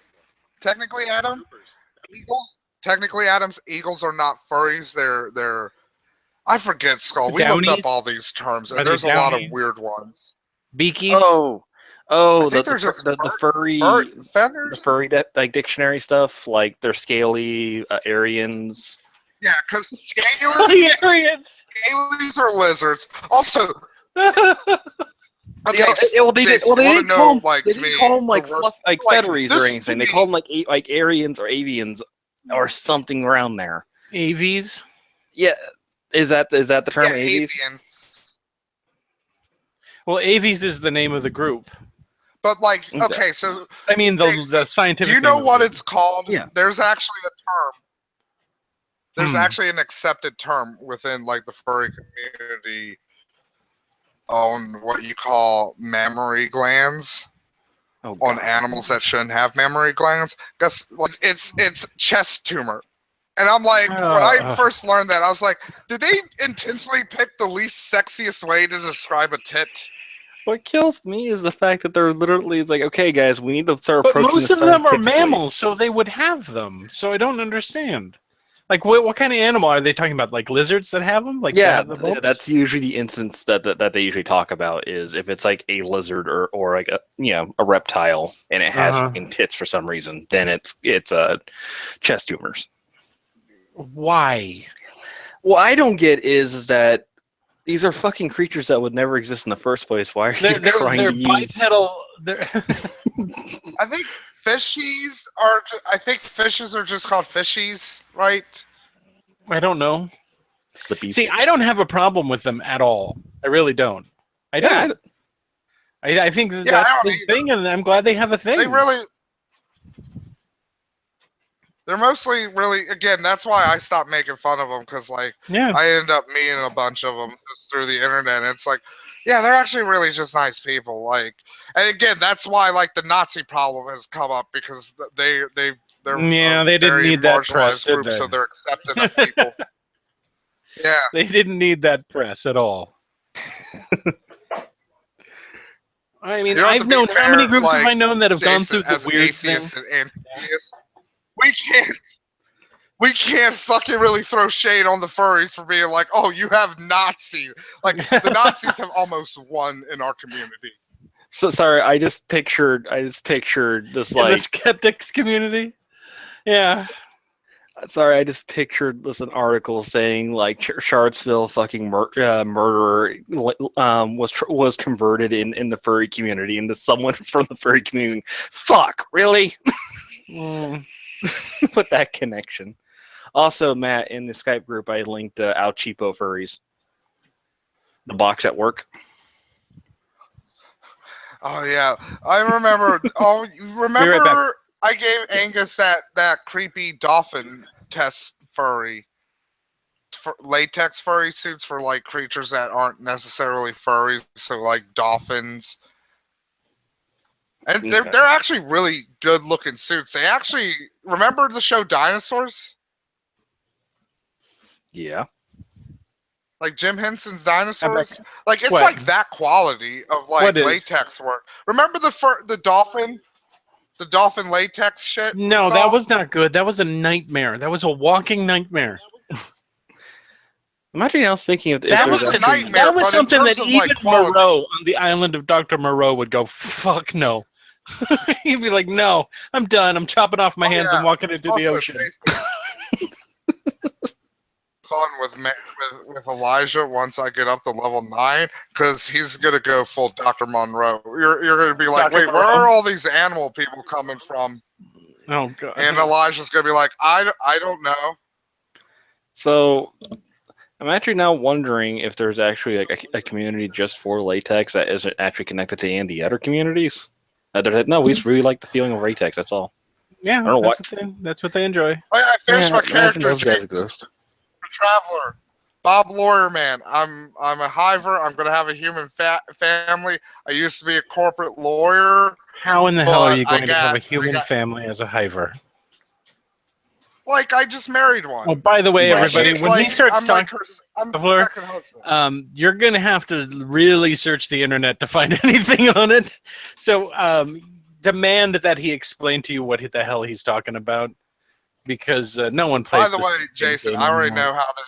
eagles. Technically, Adam's eagles are not furries. They're. I forget, Skull. We looked up all these terms, and there's a lot of weird ones. Beakies. The furry feathers, the furry like dictionary stuff. Like they're scaly Aryans. Yeah, because scalies are lizards. Also, okay, they didn't call them like featheries or anything. They call them like Aryans or avians or something around there. Avies. Yeah, is that the term? Yeah, avies? Well, Avies is the name of the group. But like, okay, so I mean the scientific. Do you know what it's called? Yeah. There's actually a term. There's actually an accepted term within like the furry community on what you call mammary glands on animals that shouldn't have mammary glands. Because like, it's chest tumor. And I'm like, when I first learned that, I was like, did they intentionally pick the least sexiest way to describe a tit? What kills me is the fact that they're literally like, okay, guys, we need to start approaching. But most of them are mammals, so they would have them. So I don't understand. Like, what kind of animal are they talking about? Like lizards that have them? Like that's usually the instance that they usually talk about is if it's like a lizard or like a reptile and it has fucking tits for some reason, then it's chest tumors. Why? What I don't get is that these are fucking creatures that would never exist in the first place. Why are you trying to use? Bipedal. I think fishies are. I think fishes are just called fishies, right? I don't know. It's the beast. See, I don't have a problem with them at all. I really don't. I don't. I think Yeah, that's I the don't either. thing, and I'm glad they have a thing. They're mostly really, again, that's why I stopped making fun of them, because like Yeah. I end up meeting a bunch of them just through the internet, and it's like, yeah, they're actually really just nice people. Like, and again, that's why like the Nazi problem has come up, because they're Yeah, they didn't very need that press, marginalized did group, they? so they're accepting of people. Yeah, They didn't need that press at all. I mean, You know, to I've be known how many fair, groups have like, I known that have gone Jason, through the as weird thing? atheists and anti-theists, we can't fucking really throw shade on the furries for being like, oh, you have Nazis. Like, the Nazis have almost won in our community. So sorry, I just pictured this In like the skeptics community. Yeah. sorry, I just pictured this an article saying like Charlottesville fucking murderer was converted in the furry community into someone from the furry community. Fuck, really? Put that connection. Also, Matt, in the Skype group, I linked Al Cheapo Furries, the box at work. Oh yeah, I remember. Oh, you remember? Right back. I gave Angus that creepy dolphin test furry, latex furry suits for like creatures that aren't necessarily furries, so like dolphins. And they're actually really good looking suits. They actually remember the show Dinosaurs, Yeah. like Jim Henson's Dinosaurs. Back. Like it's What? like that quality of like What is? latex work. Remember the dolphin? The dolphin latex shit? No, that was not good. That was a nightmare. That was a walking nightmare. Imagine I was thinking of That was a nightmare. That was but something in that terms of, even like, quality, Moreau on the island of Dr. Moreau would go, fuck no. He'd be like, no, I'm done. I'm chopping off my hands and walking into the ocean. Fun with Elijah once I get up to level 9, because he's gonna go full Dr. Monroe. You're gonna be like, Dr. wait, where Monroe? are all these animal people coming from? Oh god. And Elijah's gonna be like, I don't know. So I'm actually now wondering if there's actually like a community just for latex that isn't actually connected to any of the other communities. No, we just really like the feeling of latex. That's all. Yeah, I don't know that's what they enjoy. I finished my imagine character. those guys Jason, exist. Traveler, Bob Lawyerman. I'm a hiver. I'm gonna have a human family. I used to be a corporate lawyer. How in the hell are But you going to have a I human got- family as a hiver? Like I just married one. Oh, by the way, Like, everybody, when he starts I'm like talking, I'm the Traveler, second husband. you're going to have to really search the internet to find anything on it. So demand that he explain to you what the hell he's talking about, because no one plays. By the way, Jason, I already know how to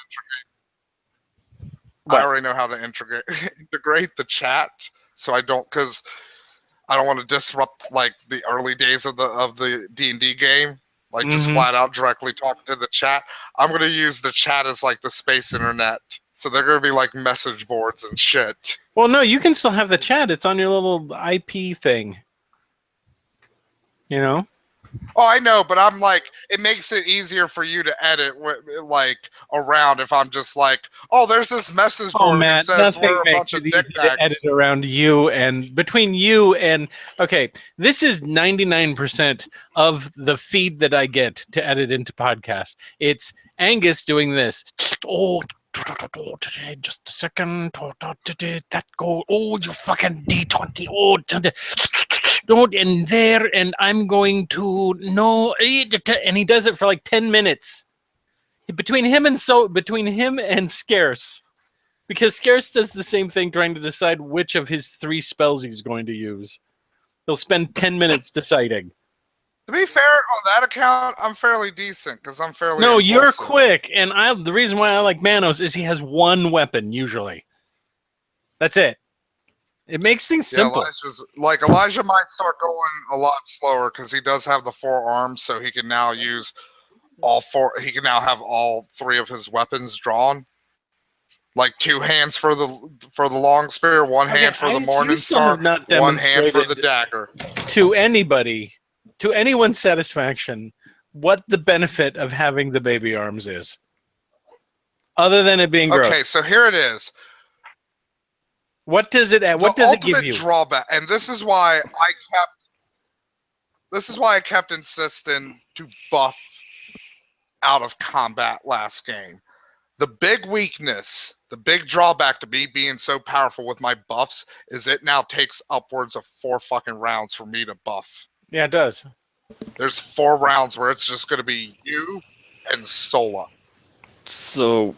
integrate. What? I already know how to integrate the chat, so I don't, because I don't want to disrupt like the early days of the D&D game. Like just flat out directly talking to the chat. I'm gonna use the chat as like the space internet. So they're gonna be like message boards and shit. Well, no, you can still have the chat. It's on your little IP thing. You know? Oh, I know, but I'm like, it makes it easier for you to edit like around if I'm just like, oh, there's this message board that says we're a bunch of dick bags. Edit around you and between you and okay, this is 99% of the feed that I get to edit into podcast. It's Angus doing this. Oh, just a second. That go. Oh, you fucking D20. Oh, don't in there, and I'm going to no, and he does it for like 10 minutes between him and Scarce, because Scarce does the same thing, trying to decide which of his 3 spells he's going to use. He'll spend 10 minutes deciding. To be fair, on that account, I'm fairly decent because I'm fairly. No, impulsive. you're quick, and the reason why I like Manos is he has one weapon usually. That's it. It makes things simple. Elijah might start going a lot slower because he does have the 4 arms, so he can now use all 4. He can now have all 3 of his weapons drawn. Like 2 hands for the long spear, 1 hand for the morning star, 1 hand for the dagger. To anybody, to anyone's satisfaction, what the benefit of having the baby arms is, other than it being gross. Okay, so here it is. What does it add? What the does it give ultimate you? drawback, and this is why I kept insisting to buff out of combat last game. The big weakness, the big drawback to me being so powerful with my buffs is it now takes upwards of 4 fucking rounds for me to buff. Yeah, it does. There's 4 rounds where it's just going to be you and Sola. So,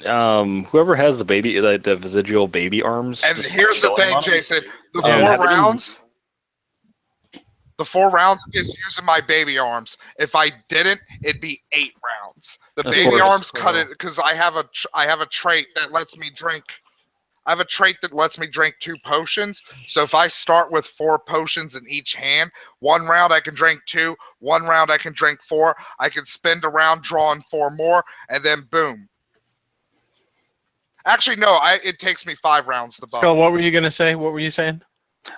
whoever has the vesidual baby arms. And just here's the killing thing, them. Jason. The Yeah. 4 Have them- rounds. The 4 rounds is using my baby arms. If I didn't, it'd be 8 rounds. The Of baby course. arms cut it because I have a trait that lets me drink. I have a trait that lets me drink 2 potions. So if I start with 4 potions in each hand, 1 round I can drink 2, 1 round I can drink 4. I can spend a round drawing 4 more, and then boom. Actually, no. It takes me 5 rounds to buff. So what were you gonna say? What were you saying?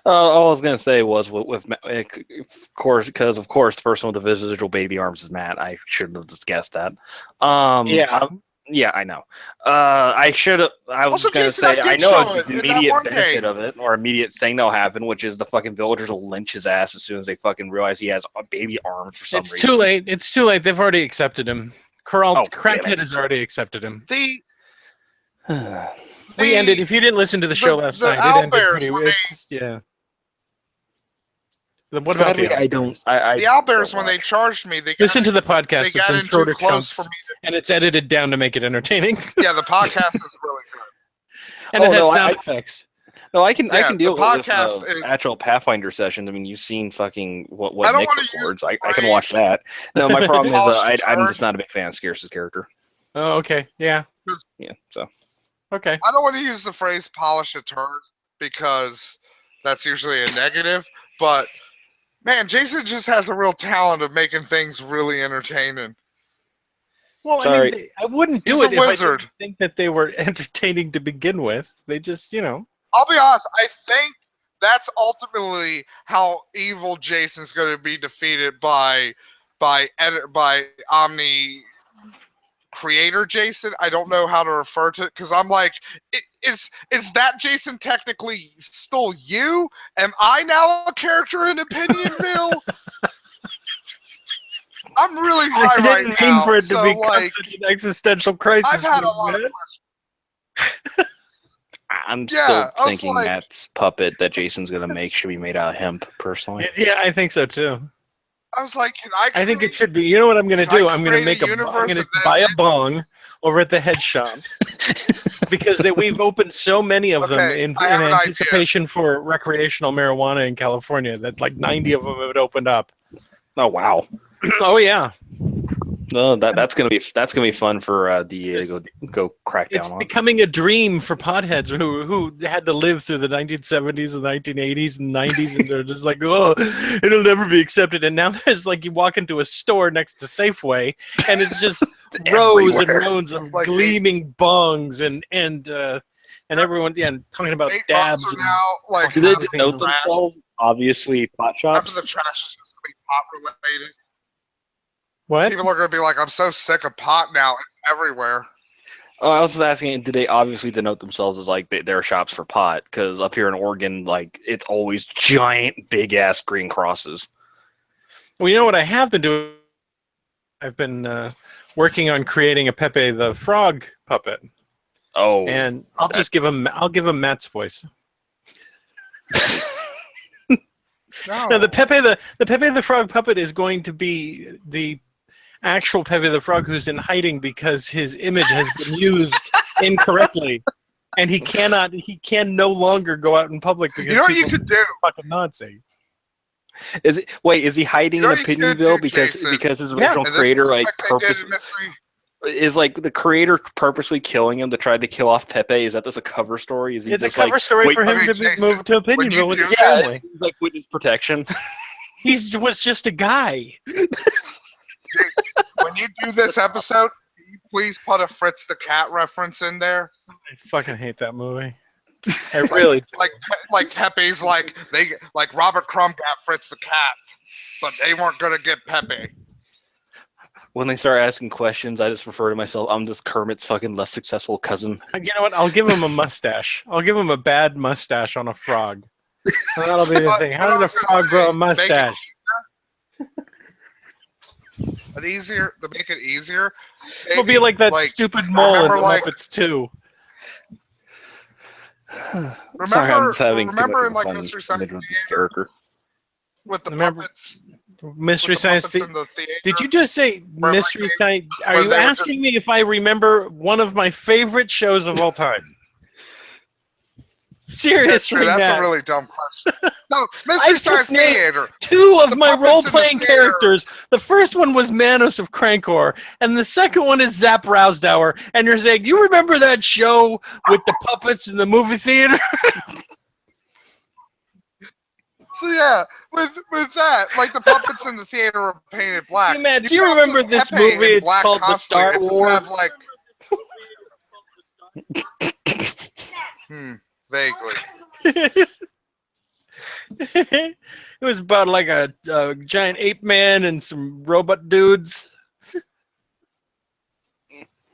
All I was gonna say was with of course, because of course the person with the vesidual baby arms is Matt. I shouldn't have just guessed that. Yeah. Yeah, I know. I should have. I was Also, gonna Jason, say I I did know show an it in that immediate one benefit game. of it, or immediate thing that'll happen, which is the fucking villagers will lynch his ass as soon as they fucking realize he has baby arms for some It's reason. too late. It's too late. They've already accepted him. Oh, damn Crackhead it. has already accepted him. We ended. If you didn't listen to the show last night, it ended Owlbears, pretty. when Yeah. What about Sadly, the I don't. I the Owlbears, don't when they watch. charged me, they Listen got to the podcast. they It's got in in shorter too close chunks, for me. and it's edited down to make it entertaining. Yeah, the podcast is really good. And Oh, it has no, sound I- effects. No, I can Yeah, deal the with podcast is- actual Pathfinder sessions. I mean, you've seen fucking what I don't Nick wanna use records. the I can watch phrase that. No, my problem is polish I'm turd. just not a big fan of Scarce's character. Oh, okay. Yeah. Yeah, so Okay. I don't want to use the phrase polish a turd because that's usually a negative, but man, Jason just has a real talent of making things really entertaining. Well, I Sorry. mean, I wouldn't do He's it a if I wizard. didn't think that they were entertaining to begin with. They just, I'll be honest, I think that's ultimately how evil Jason's going to be defeated by Omni creator Jason. I don't know how to refer to it because I'm like, is that Jason technically still you? Am I now a character in Opinionville? I'm really I high right didn't mean now. for it to so become like, such an existential crisis. I've had a for lot of minute. questions. I'm Yeah, still I was thinking like- that puppet that Jason's gonna make should be made out of hemp. Personally, Yeah, I think so too. I was like, can I? I think it create- should be. You know what I'm going to Can I do? I'm going to create make a I'm universe going to and then buy a it- bong over at the head shop because we've opened so many of them Okay, in I have an idea. anticipation for recreational marijuana in California that like 90 of them have opened up. oh wow, Oh yeah, no, that's gonna be fun for DEA to go crack it's down on. becoming a dream for potheads who had to live through the 1970s and 1980s and 90s, and they're just like, oh, it'll never be accepted. And now there's like you walk into a store next to Safeway, and it's just rows and Everywhere. rows of Like gleaming bongs and everyone talking about 8 dabs. months And, from now, like Do they after denote the trash- themselves? Obviously, pot after shops. the trash is just gonna be pot related. what? People are gonna be like, I'm so sick of pot now. It's everywhere. Oh, I was just asking, did they obviously denote themselves as like they're shops for pot? Because up here in Oregon, like it's always giant, big ass green crosses. Well, you know what I have been doing? I've been working on creating a Pepe the Frog puppet, Oh, and I'll give him Matt's voice. No, Now the Pepe the Frog puppet is going to be the actual Pepe the Frog who's in hiding because his image has been used incorrectly, and he can no longer go out in public because you know what you people could do? are fucking Nazi. is he hiding You know in what you could Opinionville do, because Jason? his Yeah, original And this creator is like they did purpose in Mystery. is like the creator purposely killing him to try to kill off Pepe? Is that just a cover story? Is he It's a just cover like story wait- for him okay, to be Jason, moved to when you Opinionville with do his that- family. like witness protection? He was just a guy. Jason, when you do this episode, can you please put a Fritz the Cat reference in there? I fucking hate that movie. I really. Like Pepe's like Robert Crumb got Fritz the Cat, but they weren't gonna get Pepe. when they start asking questions, I just refer to myself. I'm just Kermit's fucking less successful cousin. You know what? I'll give him a mustache. I'll give him a bad mustache on a frog. And that'll be the thing. But How I did a was gonna frog say, grow a make it mustache? To make it easier. It'll be maybe, like that stupid mole in remember, the like- Muppets too. Sorry, I'm just having remember too in much like fun Mystery image Science of this Theater character. with the Remember- puppets? Mystery with the Science puppets Theater. in the theater. Did you just say Where, like, Mystery Science? Are where you they were asking me if I remember one of my favorite shows of all time? That's Seriously, true. That's Matt. a really dumb question. No, Mystery just Science named Theater. Two of The my puppets in the role-playing theater. characters. The first one was Manos of Crankor, and the second one is Zap Rousdower. And you're saying, you remember that show with the puppets in the movie theater? So yeah, with that, like the puppets in the theater are painted black. Hey, Matt, do you can't remember use this Pepe movie? in It's black called The constantly. Star It just Wars. have, like, vaguely. It was about like a giant ape man and some robot dudes.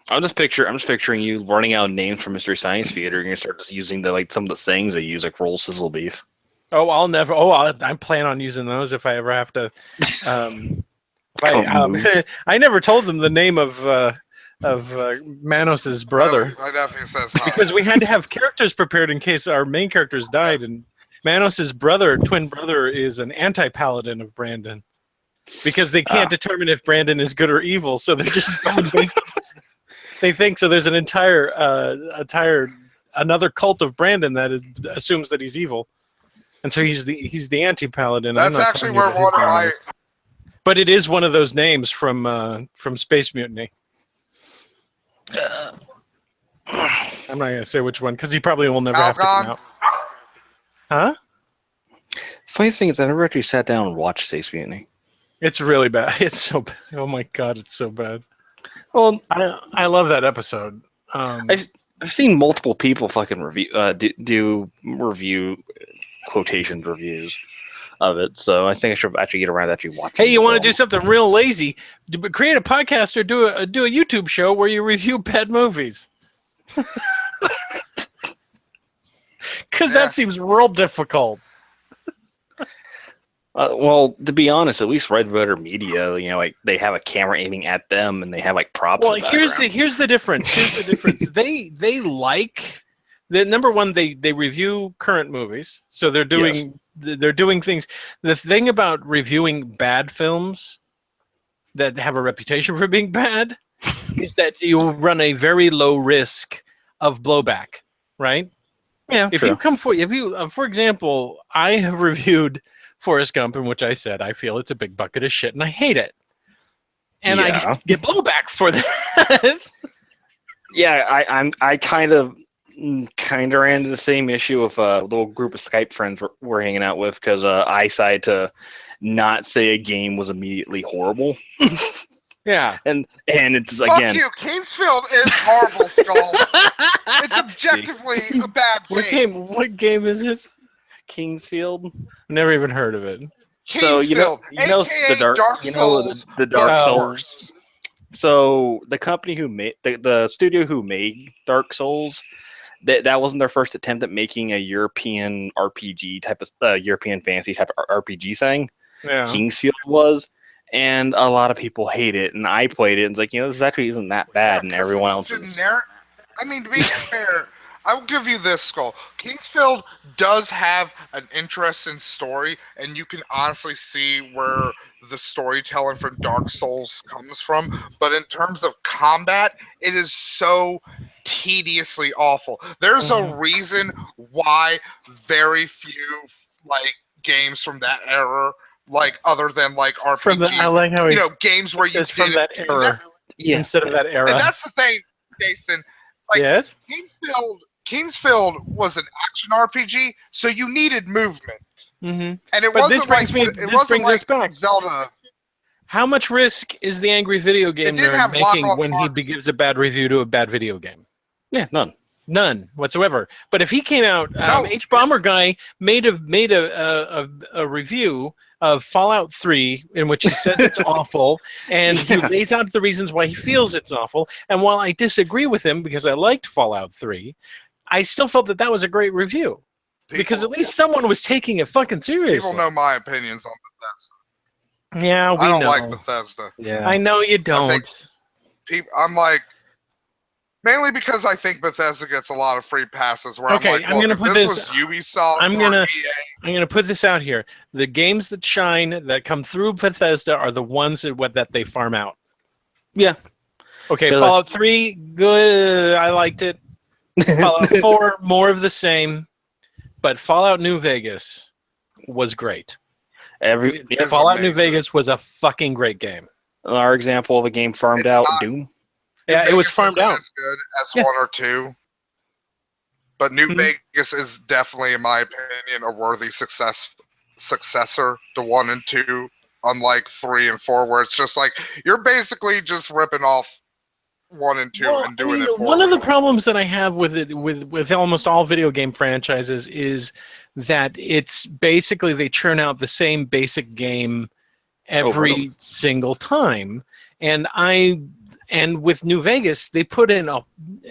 I'm just picturing you learning out names from Mystery Science Theater, and you start just using some of the sayings they use, like roll sizzle beef. Oh, I plan on using those if I ever have to. I never told them the name of Manos's brother My nephew says hi. because we had to have characters prepared in case our main characters died, and Manos's twin brother, is an anti-paladin of Brandon because they can't determine if Brandon is good or evil, so they're just going based. They think so. There's an entire another cult of Brandon that assumes that he's evil, and so he's the anti-paladin. That's actually where one of my. But it is one of those names from Space Mutiny. I'm not gonna say which one because he probably will never have to come out. Huh? Funny thing is, I never actually sat down and watched Space Mutiny. It's really bad. It's so bad. Oh my god, it's so bad. Well, I love that episode. I've seen multiple people fucking do review quotations reviews of it, so I think I should actually get around to actually watching. Hey, you want to do something real lazy? Create a podcast or do a YouTube show where you review bad movies. Because that seems real difficult. Well, to be honest, at least Red Letter Media, like they have a camera aiming at them, and they have like props. Well, in the here's background. the difference. Here's the difference. They like the number one. They review current movies, so they're doing things. The thing about reviewing bad films that have a reputation for being bad is that you run a very low risk of blowback, right? Yeah. If you come for example, I have reviewed Forrest Gump, in which I said I feel it's a big bucket of shit and I hate it, and I get blowback for that. Yeah, I kind of ran into the same issue with a little group of Skype friends we're hanging out with because I decided to not say a game was immediately horrible. Yeah, and it's Fuck again. you, Kingsfield is horrible, Skull. It's objectively a bad game. What game is it? Kingsfield. Never even heard of it. So Kingsfield, the Dark Souls, the Dark Souls. Horse. So the company who made the studio who made Dark Souls, that wasn't their first attempt at making a European RPG type of European fantasy type of RPG thing. Yeah. Kingsfield was, and a lot of people hate it, and I played it, and it's like, this actually isn't that bad, and everyone else is. Generic. I mean, to be fair, I will give you this, Skull. Kingsfield does have an interesting story, and you can honestly see where the storytelling from Dark Souls comes from. But in terms of combat, it is so tediously awful. There's a reason why very few games from that era, other than RPGs, I like how he games where you says from that era instead of that era. And that's the thing, Jason. Yes. Kingsfield was an action RPG, so you needed movement, and it But wasn't this brings back Zelda. How much risk is the angry video game didn't nerd have making lock when he gives a bad review to a bad video game? Yeah, None whatsoever. But if he came out, H Bomber guy made a review of Fallout 3 in which he says it's awful, and he lays out the reasons why he feels it's awful. And while I disagree with him because I liked Fallout 3, I still felt that was a great review. Because at least someone was taking it fucking seriously. People know my opinions on Bethesda. Yeah, we I don't know. like Bethesda. Yeah. I know you don't. I'm like, mainly because I think Bethesda gets a lot of free passes. Where Okay, I'm like, I'm gonna if put this this- was Ubisoft I'm or gonna- EA, I'm going to put this out here. The games that shine, that come through Bethesda, are the ones that they farm out. Yeah. Okay, Because- Fallout 3, good. I liked it. Fallout 4, more of the same. But Fallout New Vegas was great. It's Fallout New amazing. Vegas was a fucking great game. Our example of a game farmed It's out, not- Doom. Yeah, it was Vegas farmed isn't out. as good as Yeah. 1 or 2. But New Mhm. Vegas is definitely, in my opinion, a worthy successor to 1 and 2, unlike 3 and 4, where it's just like you're basically just ripping off 1 and 2 Well, and doing it. one of the poorly. problems that I have with it, with almost all video game franchises, is that it's basically they churn out the same basic game every single time, and with New Vegas they put in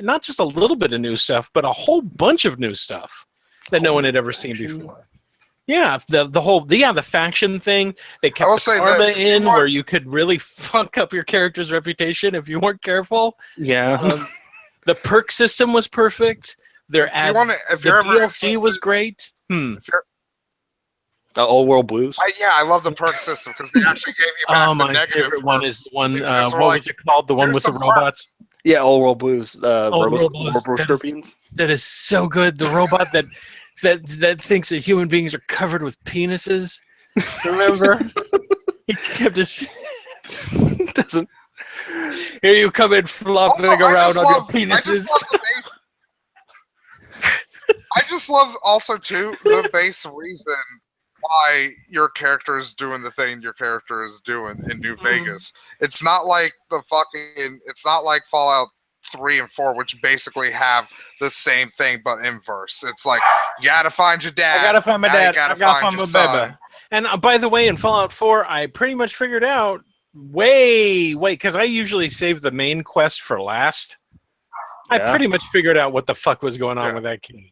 not just a little bit of new stuff, but a whole bunch of new stuff that no one had ever seen before. Yeah, the faction thing. They I will kept say karma this, if you in want- where you could really fuck up your character's reputation if you weren't careful. Yeah. The perk system was perfect. Their If you want to, if the you're ever DLC was interested- great. if you're, Old World Blues. I love the perk system because they actually gave you back the My negative. favorite one is one. They What just were was like, it called? The one "Here's with the some robots. Yeah, Old World Blues. Old World Blues. Scorpions. That is so good. The robot that thinks that human beings are covered with penises. Remember? He kept his. Doesn't. Here you come in flopping Also, around on your I just penises. love the base. I just love also too the base reason why your character is doing the thing your character is doing in New Vegas. It's not like it's not like Fallout 3 and 4, which basically have the same thing but inverse. It's like you gotta find your dad. I gotta find my now you dad. gotta I gotta find find your my son. baby. And by the way, in Fallout 4, I pretty much figured out because I usually save the main quest for last. I Yeah. pretty much figured out what the fuck was going on Yeah. with that game.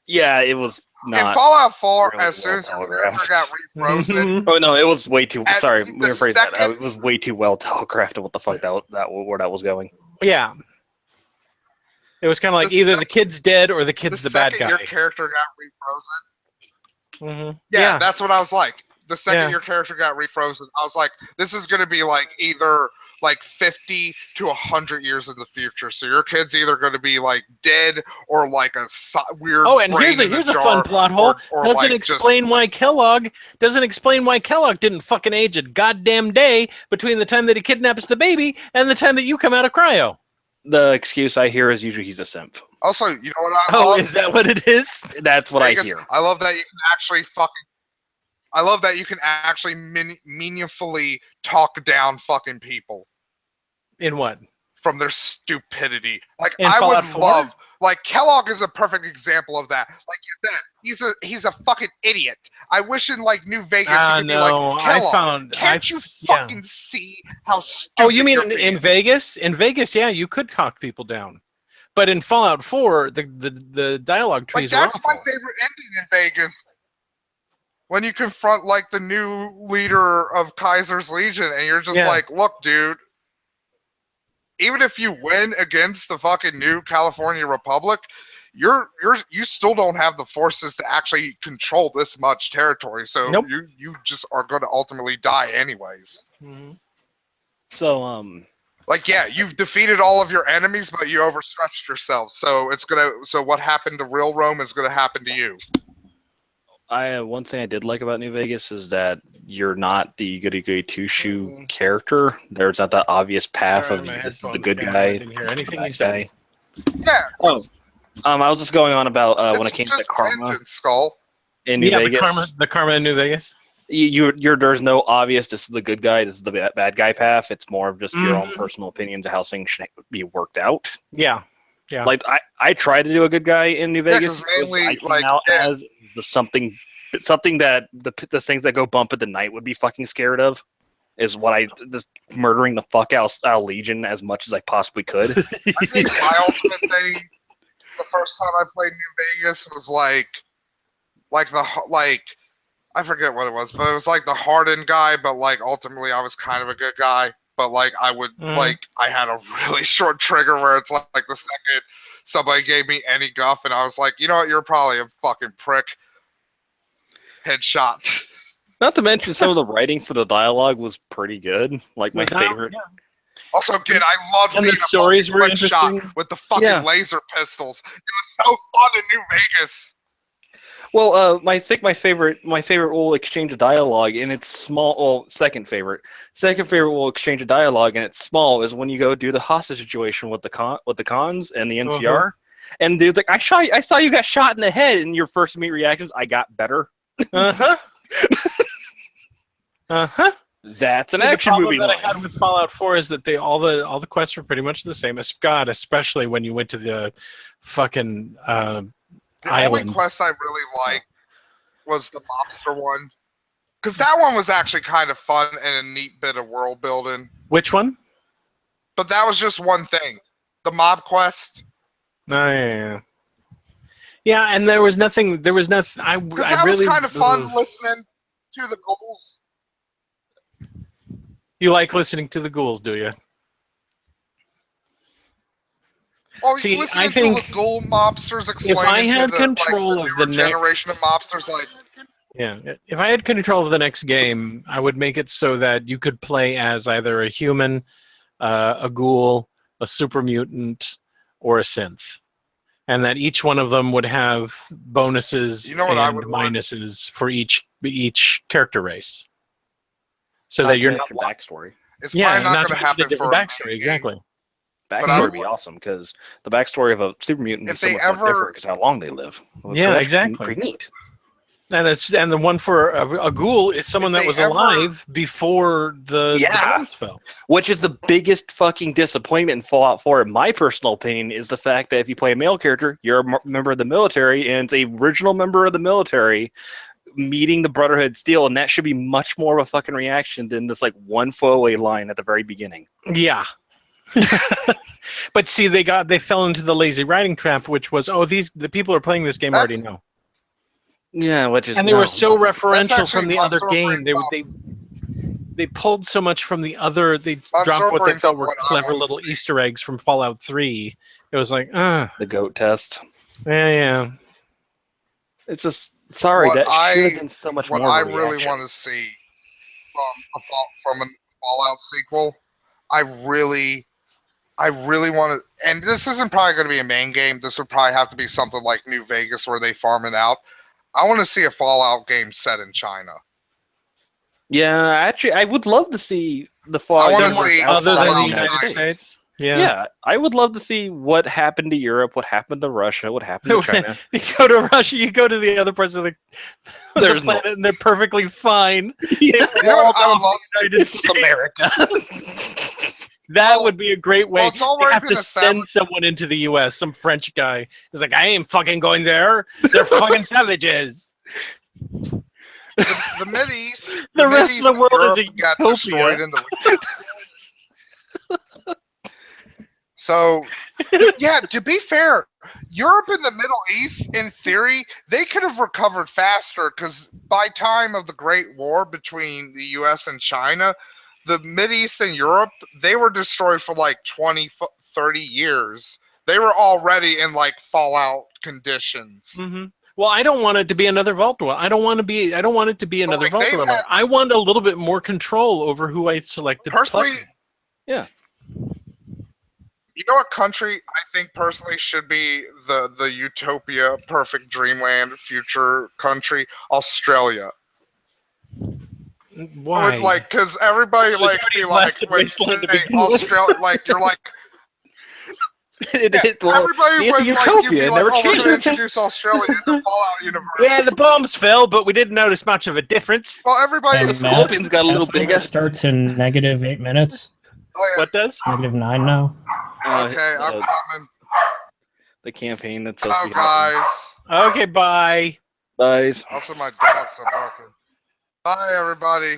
Yeah, it was In not. Fallout 4, really as soon as well your character telegraphed. got refrozen, Oh no, it was way too. At Sorry, the let me rephrase that. second- It was way too well telegraphed what the fuck where that was going. Yeah. It was kind of like The either sec- the kid's dead or the the kid's the bad second guy. your character got refrozen, Mm-hmm. yeah, that's what I was like. The second Yeah. your character got refrozen, I was like, this is going to be like either like 50 to 100 years in the future. So your kid's either going to be like dead or like a weird. Oh, and brain here's in a jar, fun plot hole. or Doesn't like explain why Kellogg didn't fucking age a goddamn day between the time that he kidnaps the baby and the time that you come out of cryo. The excuse I hear is usually he's a simp. Also, you know what I Oh, love? is that what it is? That's what Vegas, I hear. I love that you can actually I love that you can actually meaningfully talk down fucking people In what? from their stupidity. Like In I Fallout would 4? love, like Kellogg is a perfect example of that. Like you said, he's a fucking idiot. I wish in like New Vegas you could be No, like I Kellogg. found. Can't you fucking see how stupid? Oh, you mean you're in being? Vegas? In Vegas, yeah, you could talk people down. But in Fallout 4, the dialogue Like trees are that's my awful. favorite ending in Vegas. When you confront like the new leader of Kaiser's Legion, and you're just Yeah. like, look, dude. Even if you win against the fucking new California Republic, you still don't have the forces to actually control this much territory. So Nope. you just are going to ultimately die anyways. Mhm. So Like, yeah, you've defeated all of your enemies, but you overstretched yourself. So so what happened to real Rome is gonna happen to you. one thing I did like about New Vegas is that you're not the goody goody two shoe character. There's not that obvious path of this is the good I guy. didn't hear anything bad you said. guy. Yeah. Oh, I was just going on about when it's it came to just karma vengeance, Skull. in New Yeah, Vegas. the karma in New Vegas. You're there's no obvious this is the good guy, this is the bad guy path. It's more of just your own Mhm. personal opinions of how things should be worked out. Yeah. Yeah. Like I tried to do a good guy in New Yeah, Vegas. 'cause mainly, I came like, out yeah. as the something something that the things that go bump at the night would be fucking scared of is what I just murdering the fuck out of Legion as much as I possibly could. I think my ultimate thing, the first time I played New Vegas was like I forget what it was, but it was like the hardened guy, but like ultimately I was kind of a good guy. But like I would like I had a really short trigger where it's like the second somebody gave me any guff and I was like, you know what, you're probably a fucking prick. Headshot. Not to mention some of the writing for the dialogue was pretty good. Like my favorite. Yeah. Also, kid, I loved And being the stories were interesting. shot with the fucking laser pistols. It was so fun in New Vegas. Well, I think my favorite will exchange of dialogue, and it's small. Well, second favorite will exchange of dialogue, and it's small. Is when you go do the hostage situation with the cons and the NCR, and dude's like, I saw you got shot in the head, and your first immediate reactions, I got better. That's an action movie. The problem that I had with Fallout 4 is that all the quests were pretty much the same. Especially when you went to the fucking The island. only quest I really liked was the mobster one, because that one was actually kind of fun and a neat bit of world building. Which one? But that was just one thing. The mob quest. Oh yeah. Yeah, and there was nothing. Because that was kind of fun listening to the ghouls. You like listening to the ghouls, do you? Well, See, listening I think to the ghoul mobsters explain if I had to control of the generation of mobsters, like if I had control of the next game, I would make it so that you could play as either a human, a ghoul, a super mutant, or a synth, and that each one of them would have bonuses and minuses for each character race, so that you're not backstory. It's probably not going to happen for a backstory. Exactly. Backstory would be awesome because the backstory of a super mutant is so much more different because how long they live. Yeah, exactly. Pretty neat. And the one for a ghoul is someone that was alive before the bombs fell. Which is the biggest fucking disappointment in Fallout 4, in my personal opinion, is the fact that if you play a male character, you're a member of the military, and it's a original member of the military meeting the Brotherhood Steel, and that should be much more of a fucking reaction than this like one throwaway line at the very beginning. Yeah. But see, they fell into the lazy writing trap, which was, the people who are playing this game already know. Yeah, they were so referential from the other game. They pulled so much from the other. They dropped what they felt were clever little Easter eggs from Fallout 3. It was like, the goat test. Yeah. It's just should have been so much more. What I really want to see from a Fallout sequel, I really want to, and this isn't probably going to be a main game. This would probably have to be something like New Vegas where they farm it out. I want to see a Fallout game set in China. Yeah, actually, I would love to see the Fallout. I want to see other than the United States. Yeah, I would love to see what happened to Europe, what happened to Russia, what happened to China. You go to Russia, you go to the other parts of the planet, and they're perfectly fine. Yeah. It's America. That would be a great way. Well, it's already have to send someone into the U.S. Some French guy is like, I ain't fucking going there. They're fucking savages. The Mideast. The rest of the world is got destroyed in the. So, yeah, to be fair, Europe and the Middle East, in theory, they could have recovered faster because by time of the Great War between the U.S. and China, the Mideast and Europe, they were destroyed for like 20, 30 years. They were already in like fallout conditions. Mm-hmm. Well, I don't want it to be another Vault one. I don't want it to be another Vault one. I want a little bit more control over who I selected. Personally, yeah. You know what country I think personally should be the utopia, perfect dreamland, future country? Australia. Why? Like, because everybody be like when say Australia, like you're like. Everybody would like be like, oh, we're going to introduce Australia in the Fallout universe. Yeah, the bombs fell, but we didn't notice much of a difference. Well, everybody. The Scorpions got a little bigger. Starts in -8 minutes. Oh, yeah. What does? -9 now. Okay, I'm coming. The campaign that's guys. Okay, bye. Bye. Also, my dogs are barking. Bye, everybody.